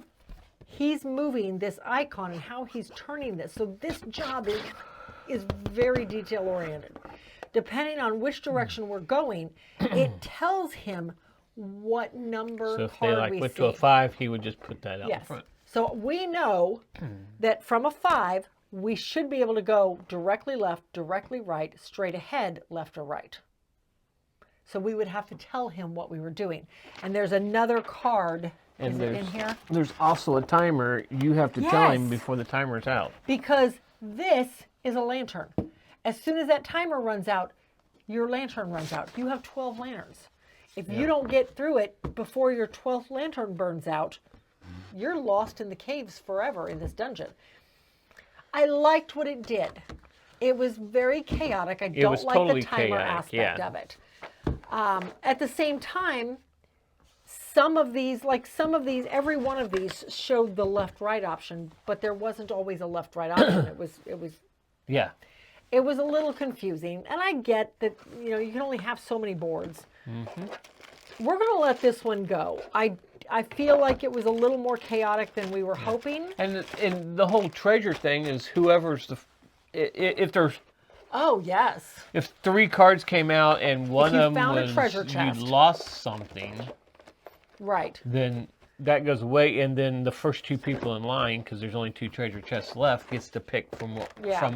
he's moving this icon and how he's turning this, so this job is very detail oriented. Depending on which direction we're going, it tells him what number so if card they we went see. to a 5, he would just put that out in front. So we know that from a 5, we should be able to go directly left, directly right, straight ahead, left or right. So we would have to tell him what we were doing. And there's another card. Is it in here? There's also a timer. You have to tell him before the timer's out. Because this is a lantern. As soon as that timer runs out, your lantern runs out. You have 12 lanterns. If you don't get through it before your 12th lantern burns out, you're lost in the caves forever in this dungeon. I liked what it did. It was very chaotic. I don't like totally the timer aspect of it. At the same time, some of these, every one of these showed the left-right option, but there wasn't always a left-right option. It was a little confusing, and I get that you can only have so many boards. We're going to let this one go. I feel like it was a little more chaotic than we were hoping. And the whole treasure thing is whoever's if there's if 3 cards came out and one of them was treasure chest, you lost something, right? Then that goes away, and then the first 2 people in line, because there's only 2 treasure chests left, gets to pick from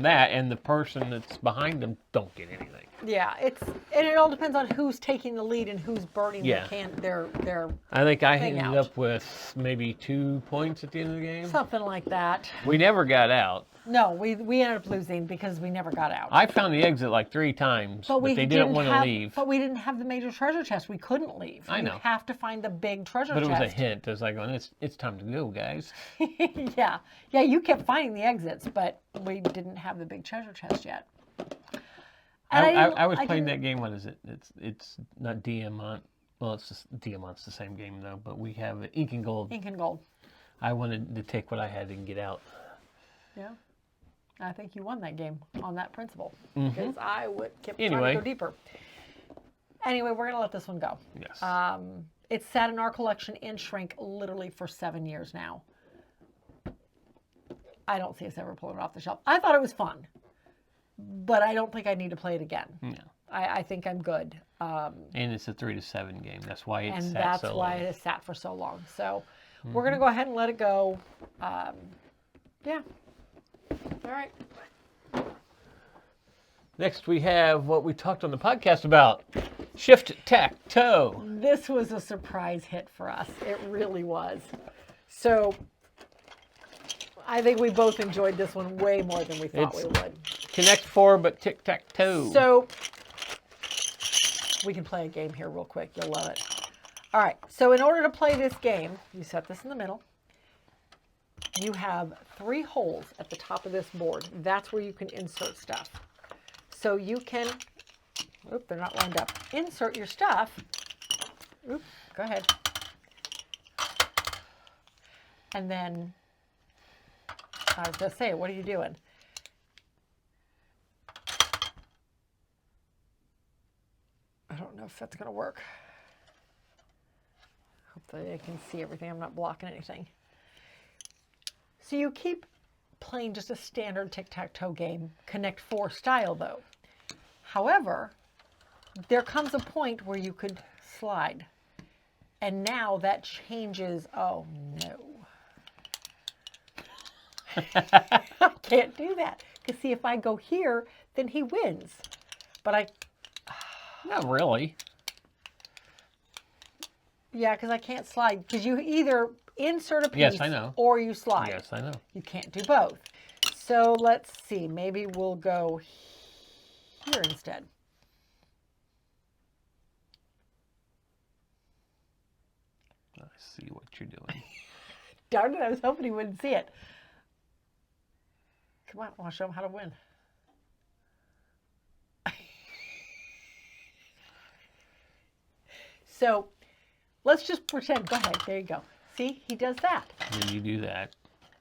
that, and the person that's behind them don't get anything. Yeah, and it all depends on who's taking the lead and who's burning their I think I ended out. up with maybe 2 points at the end of the game. Something like that. We never got out. No, we ended up losing because we never got out. I found the exit like 3 times, but they didn't want to leave. But we didn't have the major treasure chest. We couldn't leave. I know. You have to find the big treasure chest. But it was a hint. It was like, it's time to go, guys. Yeah, you kept finding the exits, but we didn't have the big treasure chest yet. I was playing that game. What is it? It's not Diamant. Well, it's just Diamant's the same game though. But we have Ink and Gold. Ink and Gold. I wanted to take what I had and get out. Yeah, I think you won that game on that principle because I kept trying to go deeper. Anyway, we're gonna let this one go. Yes. It's sat in our collection in Shrink literally for 7 years now. I don't see us ever pulling it off the shelf. I thought it was fun. But I don't think I need to play it again. No. I think I'm good. And it's a 3 to 7 game. That's why it sat so long. And that's why it has sat for so long. So we're going to go ahead and let it go. Yeah. All right. Next we have what we talked on the podcast about. Shift Tac Toe. This was a surprise hit for us. It really was. So I think we both enjoyed this one way more than we thought we would. Connect 4, but tic-tac-toe. So we can play a game here real quick. You'll love it. All right. So in order to play this game, you set this in the middle. You have 3 holes at the top of this board. That's where you can insert stuff. So you can, they're not lined up. Insert your stuff. Go ahead. And then, I was going to say, what are you doing? I don't know if that's going to work. Hopefully I can see everything. I'm not blocking anything. So you keep playing just a standard tic-tac-toe game, Connect 4 style though. However, there comes a point where you could slide. And now that changes, oh no. I can't do that. Because see, if I go here, then he wins. But not really. Yeah, because I can't slide. Because you either insert a piece or you slide. Yes, I know. You can't do both. So let's see. Maybe we'll go here instead. I see what you're doing. Darn it, I was hoping he wouldn't see it. Come on, I want to show them how to win. So let's just pretend. Go ahead. There you go. See, he does that. And then you do that.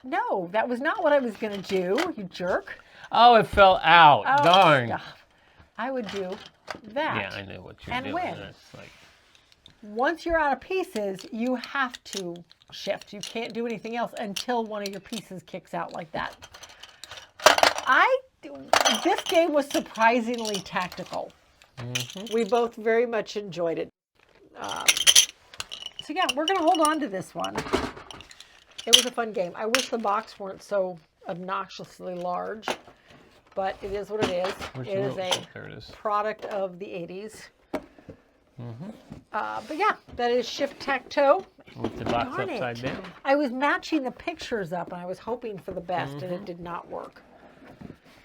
No, that was not what I was going to do, you jerk. Oh, it fell out. Oh, Darn. stop. I would do that. Yeah, I know what you're and doing. Win. That's like... Once you're out of pieces, you have to shift. You can't do anything else until one of your pieces kicks out like that. This game was surprisingly tactical. Mm-hmm. We both very much enjoyed it. So yeah, we're going to hold on to this one. It was a fun game. I wish the box weren't so obnoxiously large, but it is what it is. Where's it is a there it is. Product of the 80s. Mm-hmm. But yeah, that is Shift Tac Toe. With the box upside down. I was matching the pictures up and I was hoping for the best, and it did not work.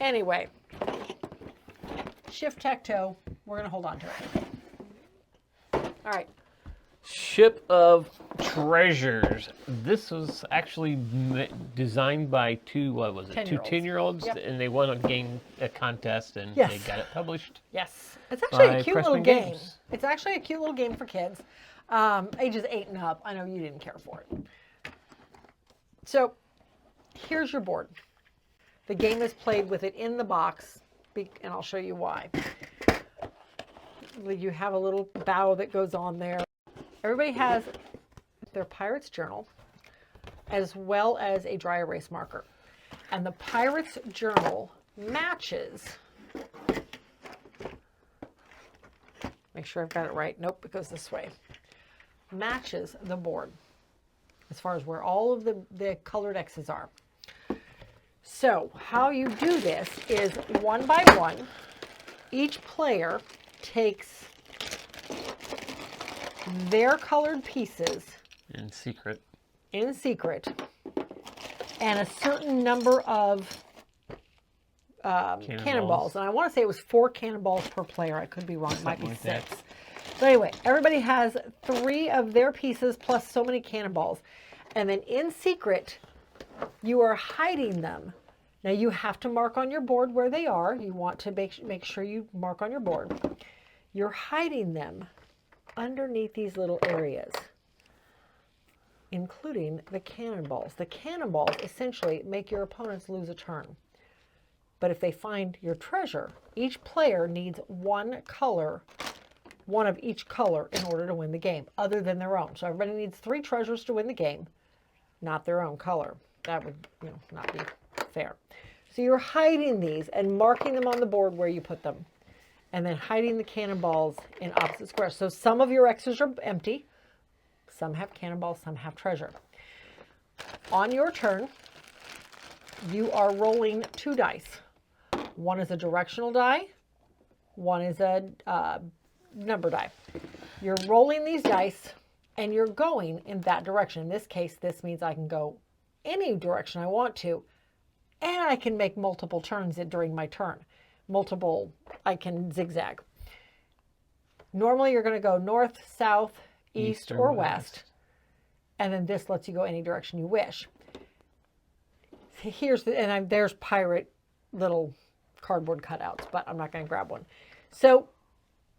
Anyway, Shift Tac Toe, we're going to hold on to it. All right. Ship of Treasures. This was actually designed by two 10-year-olds, Yep. and they won a contest, and Yes. they got it published. Yes. It's actually By a cute little Pressman game. Games. It's actually a cute little game for kids, ages 8 and up. I know you didn't care for it. So here's your board. The game is played with it in the box, and I'll show you why. You have a little bow that goes on there. Everybody has their Pirate's Journal as well as a dry erase marker. And the Pirate's Journal matches, make sure I've got it right. Nope, it goes this way. Matches the board as far as where all of the colored X's are. So how you do this is one by one, each player takes their colored pieces In secret. And a certain number of cannonballs. And I want to say it was 4 cannonballs per player. I could be wrong. It might be 6. So anyway, everybody has 3 of their pieces plus so many cannonballs. And then in secret, you are hiding them. Now you have to mark on your board where they are. You want to make sure you mark on your board. You're hiding them underneath these little areas, including the cannonballs. The cannonballs essentially make your opponents lose a turn. But if they find your treasure, each player needs one of each color in order to win the game, other than their own. So everybody needs 3 treasures to win the game, not their own color. That would not be fair. So you're hiding these and marking them on the board where you put them, and then hiding the cannonballs in opposite squares. So some of your X's are empty, some have cannonballs, some have treasure. On your turn, you are rolling 2 dice. One is a directional die, one is a number die. You're rolling these dice and you're going in that direction. In this case, this means I can go any direction I want to, and I can make multiple turns during my turn. I can zigzag. Normally you're going to go north, south, east, or west. And then this lets you go any direction you wish. There's pirate little cardboard cutouts, but I'm not going to grab one. So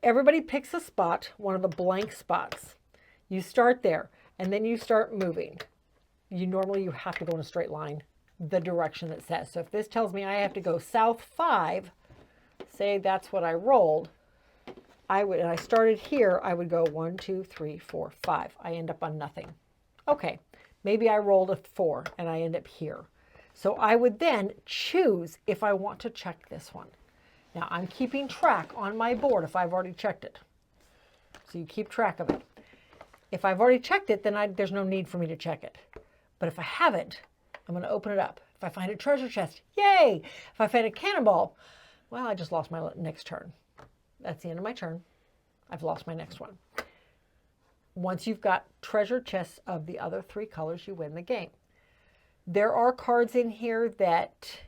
everybody picks a spot, one of the blank spots. You start there, and then you start moving. You have to go in a straight line, the direction that says. So if this tells me I have to go south 5, say that's what I rolled, and I started here, I would go 1, 2, 3, 4, 5. I end up on nothing. Okay, maybe I rolled a 4 and I end up here. So I would then choose if I want to check this one. Now I'm keeping track on my board if I've already checked it. So you keep track of it. If I've already checked it, then there's no need for me to check it. But if I haven't, I'm going to open it up. If I find a treasure chest, yay! If I find a cannonball, well, I just lost my next turn. That's the end of my turn. I've lost my next one. Once you've got treasure chests of the other 3 colors, you win the game. There are cards in here that,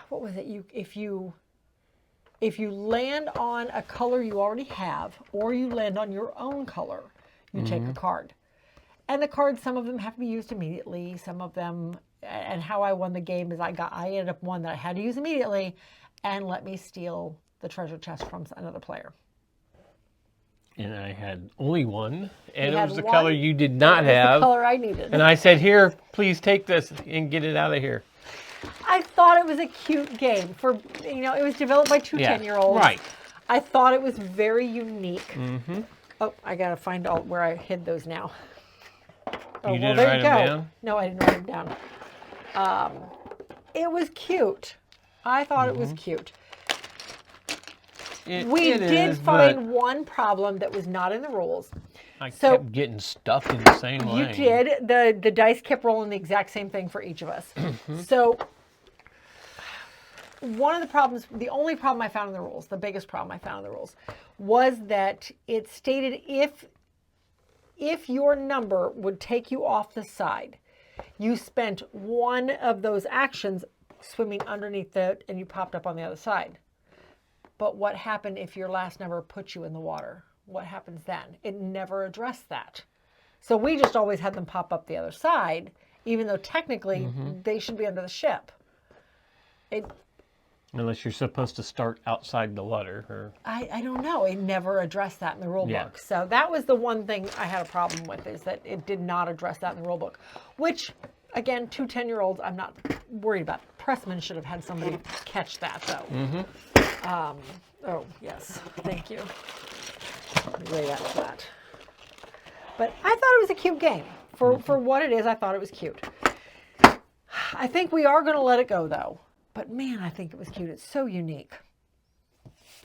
what was it? If you land on a color you already have, or you land on your own color, you take a card. And the cards, some of them have to be used immediately. Some of them and how I won the game is I ended up one that I had to use immediately, and let me steal the treasure chest from another player. And I had only one, and You it had was the one, color you did not It was have. the color I needed. And I said, "Here, please take this and get it out of here." I thought it was a cute game. It was developed by two 10-year-olds. Right. I thought it was very unique. Mm-hmm. Oh, I gotta find out where I hid those now. Oh, You well, didn't there write you them go. down? No, I didn't write them down. It was cute. I thought it was cute. We did find one problem that was not in the rules. I kept getting stuck in the same lane. You did. The dice kept rolling the exact same thing for each of us. So one of the problems, the only problem I found in the rules, the biggest problem I found in the rules, was that it stated if your number would take you off the side, you spent one of those actions swimming underneath it and you popped up on the other side. But what happened if your last number put you in the water? What happens then? It never addressed that. So we just always had them pop up the other side, even though technically they should be under the ship. Unless you're supposed to start outside the water. I don't know. It never addressed that in the rule book. So that was the one thing I had a problem with, is that it did not address that in the rule book. Which, again, two 10-year-olds, I'm not worried about. Pressman should have had somebody catch that, though. Oh, yes. Thank you. Lay that flat. But I thought it was a cute game. For what it is, I thought it was cute. I think we are going to let it go, though. But man, I think it was cute. It's so unique.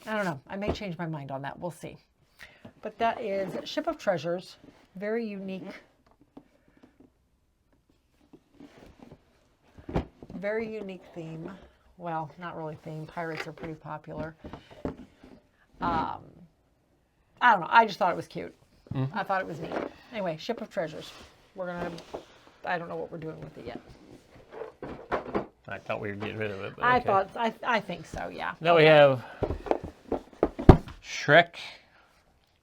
I don't know. I may change my mind on that. We'll see. But that is Ship of Treasures. Very unique. Very unique theme. Well, not really theme. Pirates are pretty popular. I don't know. I just thought it was cute. I thought it was neat. Anyway, Ship of Treasures. I don't know what we're doing with it yet. I thought we were getting rid of it. But I think so, yeah. Now we have Shrek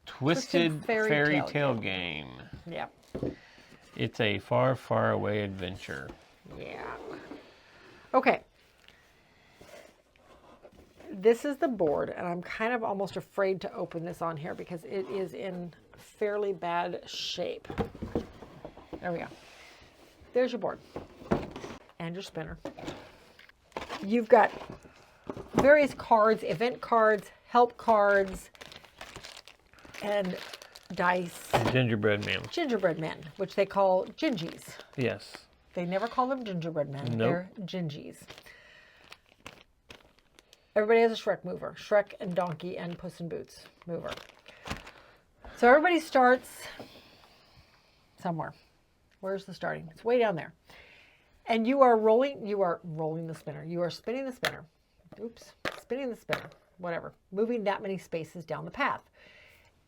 Twisted Fairy Tale Game. Yeah. It's a far, far away adventure. Yeah. Okay. This is the board, and I'm kind of almost afraid to open this on here because it is in fairly bad shape. There we go. There's your board. And your spinner. You've got various cards, event cards, help cards, and dice. Gingerbread Man. Gingerbread men, which they call gingies. Yes. They never call them gingerbread men. Nope. They're gingies. Everybody has a Shrek mover. Shrek and Donkey and Puss in Boots mover. So everybody starts somewhere. Where's the starting? It's way down there. And you are rolling the spinner. You are spinning the spinner. Oops. Spinning the spinner. Whatever. Moving that many spaces down the path.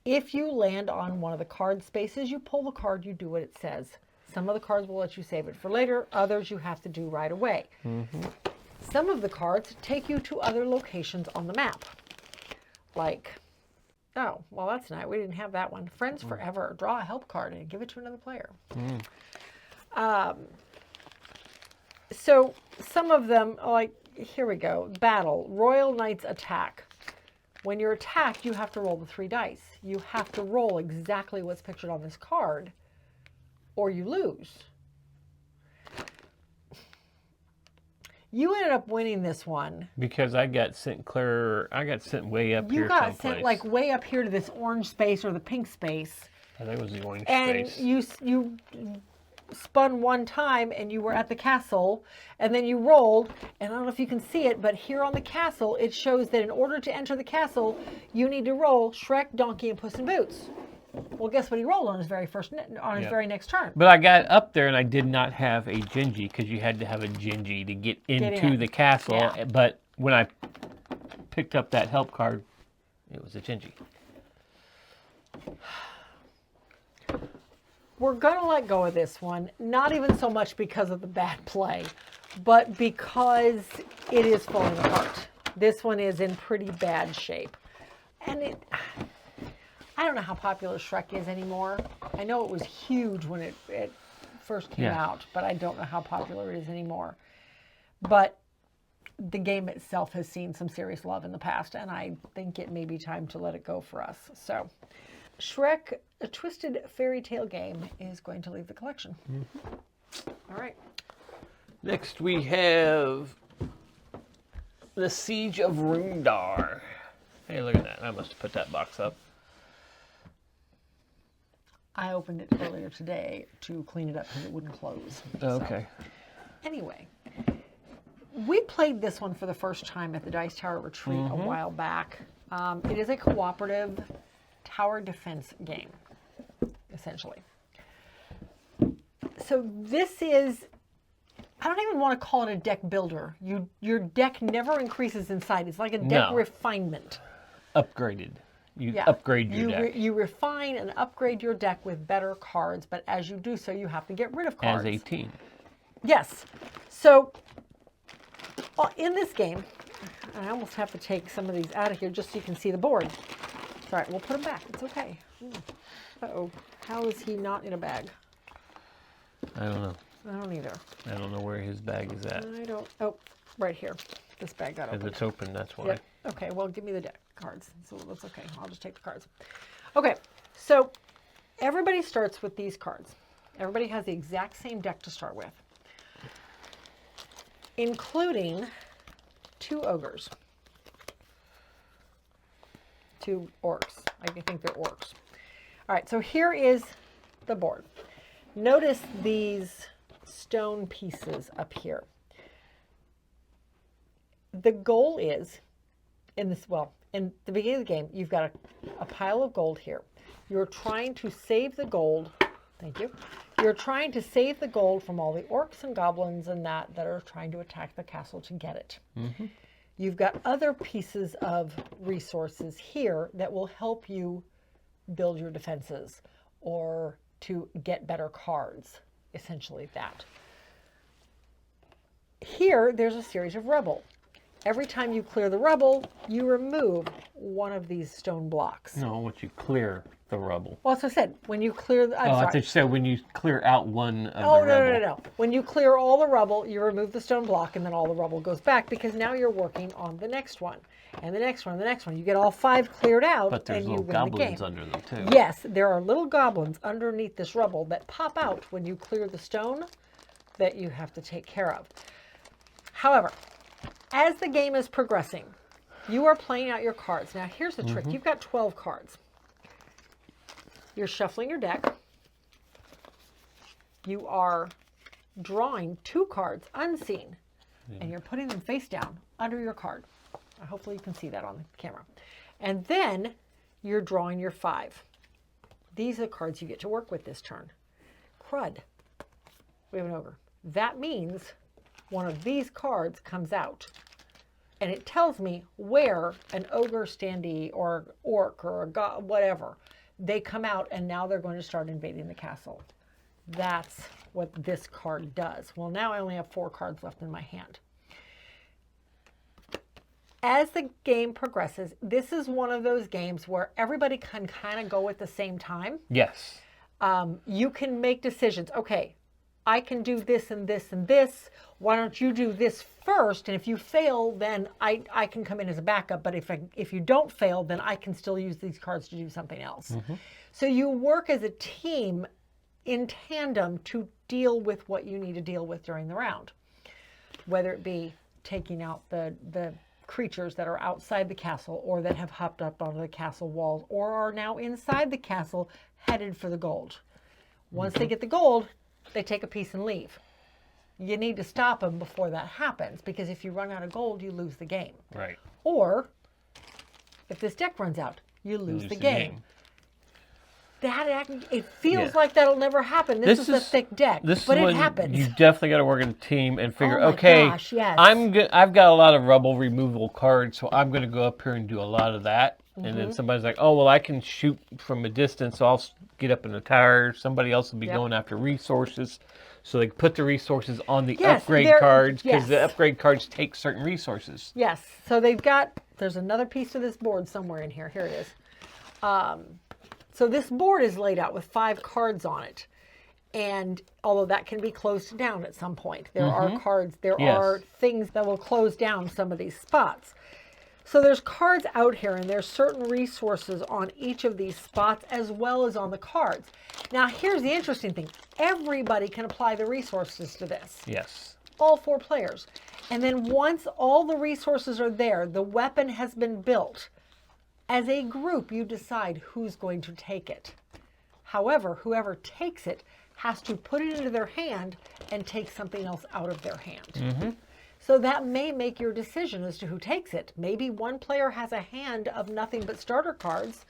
If you land on one of the card spaces, you pull the card, you do what it says. Some of the cards will let you save it for later. Others you have to do right away. Some of the cards take you to other locations on the map. Like, oh, well, that's nice. We didn't have that one. Friends Forever. Draw a help card and give it to another player. So some of them, like, here we go. Battle. Royal Knights Attack. When you're attacked, you have to roll the 3 dice. You have to roll exactly what's pictured on this card, or you lose. You ended up winning this one. Because I got sent way up here. You got sent like way up here to this orange space or the pink space. I think it was the orange And space. you spun one time and you were at the castle, and then you rolled, and I don't know if you can see it, but here on the castle it shows that in order to enter the castle you need to roll Shrek, Donkey, and Puss in Boots. Well, guess what he rolled on his very very next turn? But I got up there and I did not have a Gingy, because you had to have a Gingy to get into the castle. Yeah. But when I picked up that help card, it was a Gingy. We're going to let go of this one, not even so much because of the bad play, but because it is falling apart. This one is in pretty bad shape. And I don't know how popular Shrek is anymore. I know it was huge when it first came out, but I don't know how popular it is anymore. But the game itself has seen some serious love in the past, and I think it may be time to let it go for us. So, Shrek, a twisted fairy tale game, is going to leave the collection. All right. Next we have the Siege of Runedar. Hey, look at that. I must have put that box up. I opened it earlier today to clean it up because it wouldn't close. Okay. So, anyway, we played this one for the first time at the Dice Tower Retreat a while back. It is a cooperative tower defense game, essentially. So this is, I don't even want to call it a deck builder. Your deck never increases in size. It's like a deck refinement. Upgraded. You upgrade your deck. You refine and upgrade your deck with better cards, but as you do so, you have to get rid of cards. As a team. Yes. So, in this game, I almost have to take some of these out of here just so you can see the board. It's all right, we'll put them back. It's okay. Uh-oh. How is he not in a bag? I don't know. I don't either. I don't know where his bag is at. I don't. Oh, right here. This bag got open. If it's open, that's why. Yep. Okay, well, give me the deck cards. So that's okay. I'll just take the cards. Okay, so everybody starts with these cards. Everybody has the exact same deck to start with, including 2 ogres, 2 orcs. I think they're orcs. All right, so here is the board. Notice these stone pieces up here. The goal is, in the beginning of the game, you've got a pile of gold here. You're trying to save the gold. Thank you. You're trying to save the gold from all the orcs and goblins and that are trying to attack the castle to get it. You've got other pieces of resources here that will help you build your defenses or to get better cards, essentially that. Here, there's a series of rubble. Every time you clear the rubble, you remove one of these stone blocks. No, once you clear the rubble. Well, that's what I said. When you clear the... I thought you said when you clear out one of the rubble. No. When you clear all the rubble, you remove the stone block, and then all the rubble goes back, because now you're working on the next one, and the next one, and the next one. You get all 5 cleared out, but there's and you little win the game. goblins under them, too. Yes, there are little goblins underneath this rubble that pop out when you clear the stone that you have to take care of. However, as the game is progressing, you are playing out your cards. Now, here's the trick. You've got 12 cards. You're shuffling your deck. You are drawing 2 cards unseen, and you're putting them face down under your card. Hopefully you can see that on the camera. And then you're drawing your 5. These are the cards you get to work with this turn. Crud. We have an ogre. That means one of these cards comes out, and it tells me where an ogre standee or orc or a god, whatever, they come out, and now they're going to start invading the castle. That's what this card does. Well, now I only have 4 cards left in my hand. As the game progresses, this is one of those games where everybody can kind of go at the same time. Yes. You can make decisions. Okay, I can do this and this and this. Why don't you do this first? And if you fail, then I can come in as a backup. But if you don't fail, then I can still use these cards to do something else. So you work as a team in tandem to deal with what you need to deal with during the round. Whether it be taking out the creatures that are outside the castle or that have hopped up onto the castle walls or are now inside the castle headed for the gold. Once they get the gold, they take a piece and leave. You need to stop them before that happens, because if you run out of gold, you lose the game. Right. Or if this deck runs out, you lose the game. It feels like that'll never happen. This is a thick deck, but it happens. You definitely got to work in a team and figure, oh my okay, gosh, yes. I've got a lot of rubble removal cards, so I'm going to go up here and do a lot of that. And then somebody's like, oh, well, I can shoot from a distance, so I'll get up in the tower. Somebody else will be going after resources. So they put the resources on the upgrade cards, because the upgrade cards take certain resources. Yes. So there's another piece of this board somewhere in here. Here it is. So this board is laid out with 5 cards on it. And although that can be closed down at some point, there are cards, there Yes. are things that will close down some of these spots. So there's cards out here, and there's certain resources on each of these spots as well as on the cards. Now, here's the interesting thing. Everybody can apply the resources to this. Yes. All 4 players. And then once all the resources are there, the weapon has been built. As a group, you decide who's going to take it. However, whoever takes it has to put it into their hand and take something else out of their hand. So that may make your decision as to who takes it. Maybe one player has a hand of nothing but starter cards,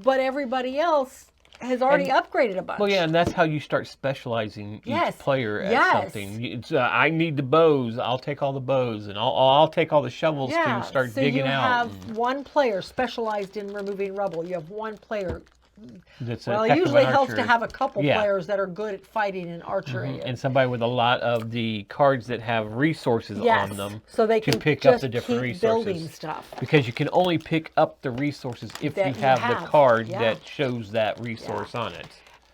but everybody else has already upgraded a bunch. Well, yeah, and that's how you start specializing each player at something. It's, I need the bows. I'll take all the bows, and I'll take all the shovels to start digging out. So you have one player specialized in removing rubble. You have one player. That's Well, it usually helps to have a couple players that are good at fighting and archery. And somebody with a lot of the cards that have resources on them, so they can pick just up the different keep resources. Building stuff. Because you can only pick up the resources if you have the card that shows that resource on it.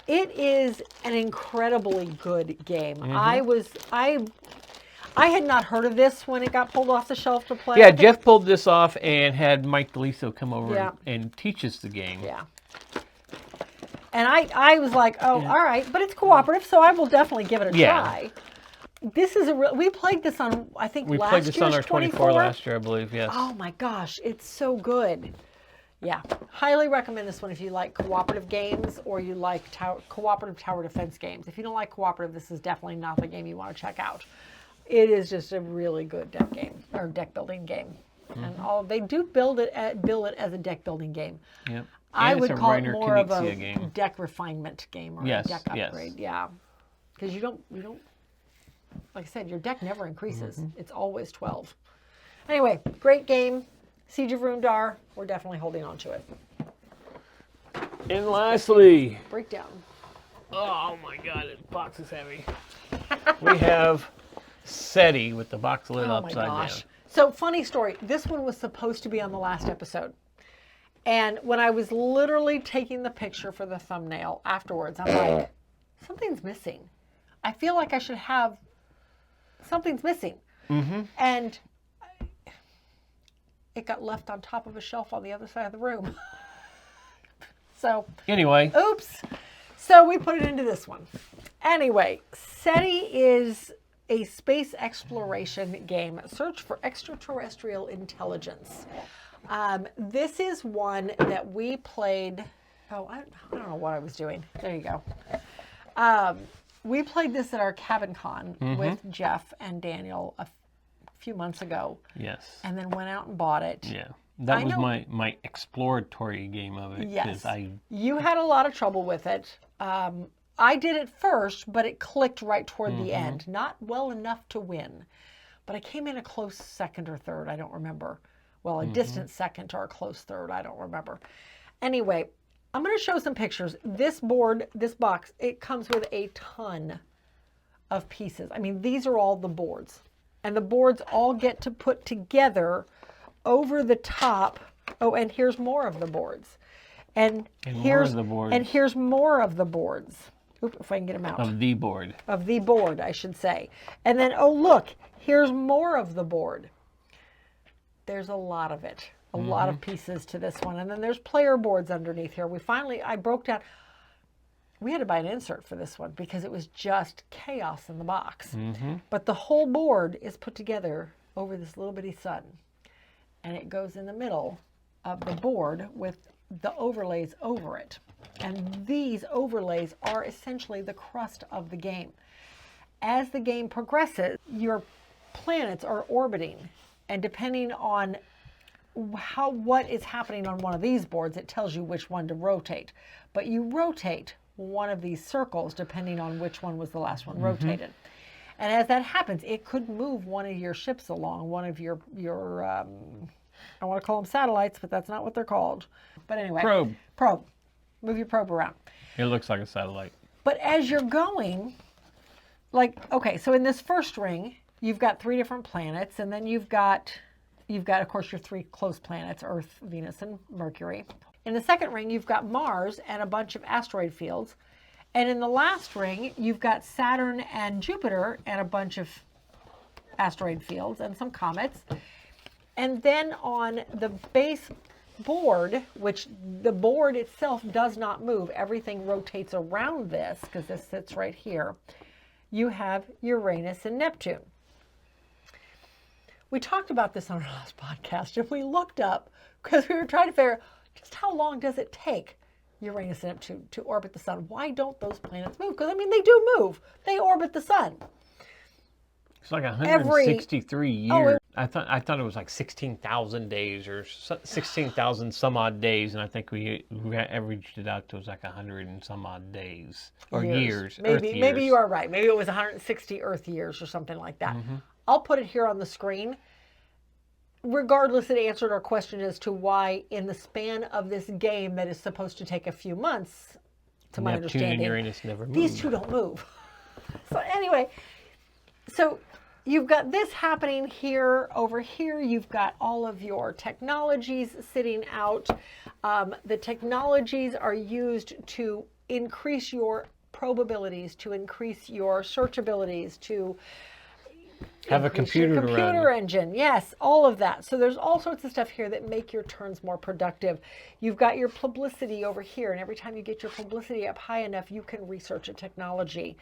It is an incredibly good game. I had not heard of this when it got pulled off the shelf to play. Yeah, Jeff pulled this off and had Mike DeLiso come over and teach us the game. Yeah. And I was like, oh, all right, but it's cooperative, so I will definitely give it a try. This is we played this on, I think, we last played this year's on our 24 last year, I believe, yes. Oh my gosh, it's so good. Yeah, highly recommend this one if you like cooperative games or you like cooperative tower defense games. If you don't like cooperative, this is definitely not the game you want to check out. It is just a really good deck game, or deck building game. And they do bill it as a deck building game. Yep. I would call it more of a deck refinement game or a deck upgrade. Yeah, because you don't, like I said, your deck never increases. It's always 12. Anyway, great game. Siege of Runedar. We're definitely holding on to it. And lastly, breakdown. Oh my God, the box is heavy. We have SETI with the box lid upside down. So funny story. This one was supposed to be on the last episode. And when I was literally taking the picture for the thumbnail afterwards, I'm like, something's missing. I feel like I should have, something's missing. And it got left on top of a shelf on the other side of the room. So, anyway. Oops. So we put it into this one. Anyway, SETI is a space exploration game, search for extraterrestrial intelligence. This is one that we played. Oh, I don't know what I was doing. There you go. We played this at our Cabin Con with Jeff and Daniel a few months ago. Yes. And then went out and bought it. Yeah. That was my exploratory game of it. Yes. You had a lot of trouble with it. I did it first, but it clicked right toward the end. Not well enough to win. But I came in a close second or third. I don't remember. Well, a distant second or a close third. I don't remember. Anyway, I'm going to show some pictures. This board, this box, it comes with a ton of pieces. I mean, these are all the boards. And the boards all get to put together over the top. Oh, and here's more of the boards. And here's more of the boards. Oop, if I can get them out. Of the board. Of the board, I should say. And then, oh, look, here's more of the board. There's a lot of it. A lot of pieces to this one. And then there's player boards underneath here. I broke down. We had to buy an insert for this one because it was just chaos in the box. But the whole board is put together over this little bitty sun. And it goes in the middle of the board with the overlays over it. And these overlays are essentially the crust of the game. As the game progresses, your planets are orbiting. And depending on what is happening on one of these boards, it tells you which one to rotate. But you rotate one of these circles depending on which one was the last one rotated. And as that happens, it could move one of your ships along, one of your I want to call them satellites, but that's not what they're called. But anyway. Probe. Move your probe around. It looks like a satellite. But as you're going, okay, so in this first ring, you've got 3 different planets, and then you've got, of course, your 3 close planets, Earth, Venus, and Mercury. In the second ring, you've got Mars and a bunch of asteroid fields. And in the last ring, you've got Saturn and Jupiter and a bunch of asteroid fields and some comets. And then on the base board, which the board itself does not move, everything rotates around this because this sits right here, you have Uranus and Neptune. We talked about this on our last podcast, and we looked up because we were trying to figure out just how long does it take Uranus and Neptune to orbit the sun. Why don't those planets move? Because, I mean, they do move. They orbit the sun. It's like 163 years. I thought it was like 16,000 days or 16,000 some odd days, and I think we averaged it out to like 100 and some odd days or years. Maybe you are right. Maybe it was 160 Earth years or something like that. I'll put it here on the screen. Regardless, it answered our question as to why in the span of this game that is supposed to take a few months, to my understanding, and Uranus never move. These two don't move. So anyway, so you've got this happening here. Over here, you've got all of your technologies sitting out. The technologies are used to increase your probe abilities, to increase your search abilities, to have a computer engine. Yes, all of that. So there's all sorts of stuff here that make your turns more productive. You've got your publicity over here, and every time you get your publicity up high enough, you can research a technology.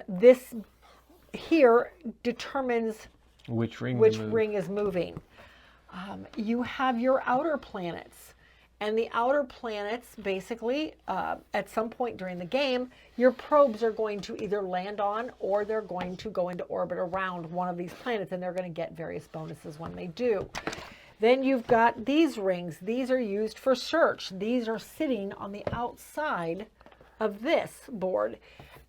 This here determines which ring is moving. You have your outer planets. And the outer planets, basically, at some point during the game, your probes are going to either land on or they're going to go into orbit around one of these planets, and they're going to get various bonuses when they do. Then you've got these rings. These are used for search. These are sitting on the outside of this board.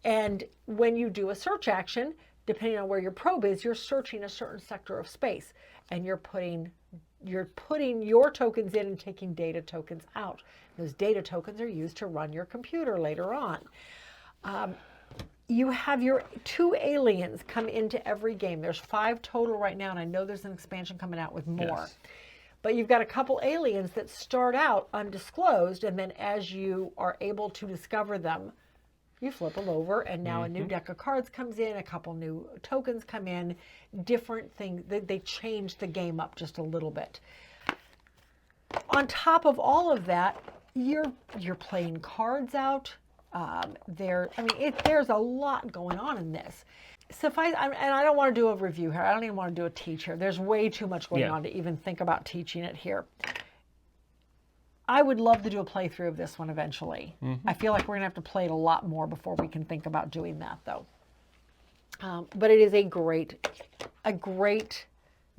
And when you do a search action, depending on where your probe is, you're searching a certain sector of space, and you're putting your tokens in and taking data tokens out. Those data tokens are used to run your computer later on. You have your 2 aliens come into every game. There's 5 total right now, and I know there's an expansion coming out with more. Yes. But you've got a couple aliens that start out undisclosed, and then as you are able to discover them, you flip them over, and now a new deck of cards comes in, a couple new tokens come in, different things. They change the game up just a little bit. On top of all of that, you're playing cards out. There's a lot going on in this. And I don't want to do a review here. I don't even want to do a teach here. There's way too much going on to even think about teaching it here. I would love to do a playthrough of this one eventually. I feel like we're going to have to play it a lot more before we can think about doing that, though. But it is a great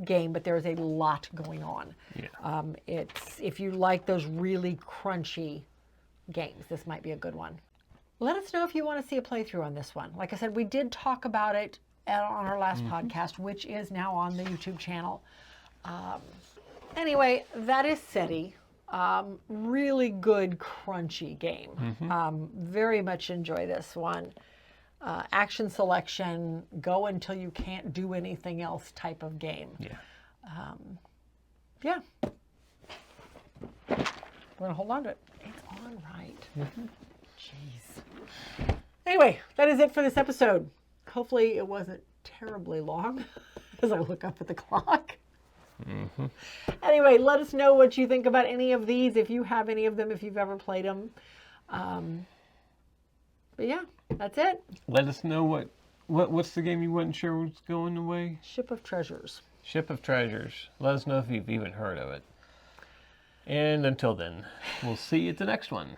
game, but there's a lot going on. Yeah. If you like those really crunchy games, this might be a good one. Let us know if you want to see a playthrough on this one. Like I said, we did talk about it on our last podcast, which is now on the YouTube channel. Anyway, that is SETI. Really good, crunchy game. Very much enjoy this one. Action selection, go until you can't do anything else type of game. Yeah. Yeah. We're going to hold on to it. It's on right. Jeez. Anyway, that is it for this episode. Hopefully it wasn't terribly long as I look up at the clock. Anyway, let us know what you think about any of these, if you have any of them, if you've ever played them. But yeah, that's it. Let us know what's the game you wasn't sure was going away? Ship of Treasures. Ship of Treasures. Let us know if you've even heard of it. And until then, we'll see you at the next one.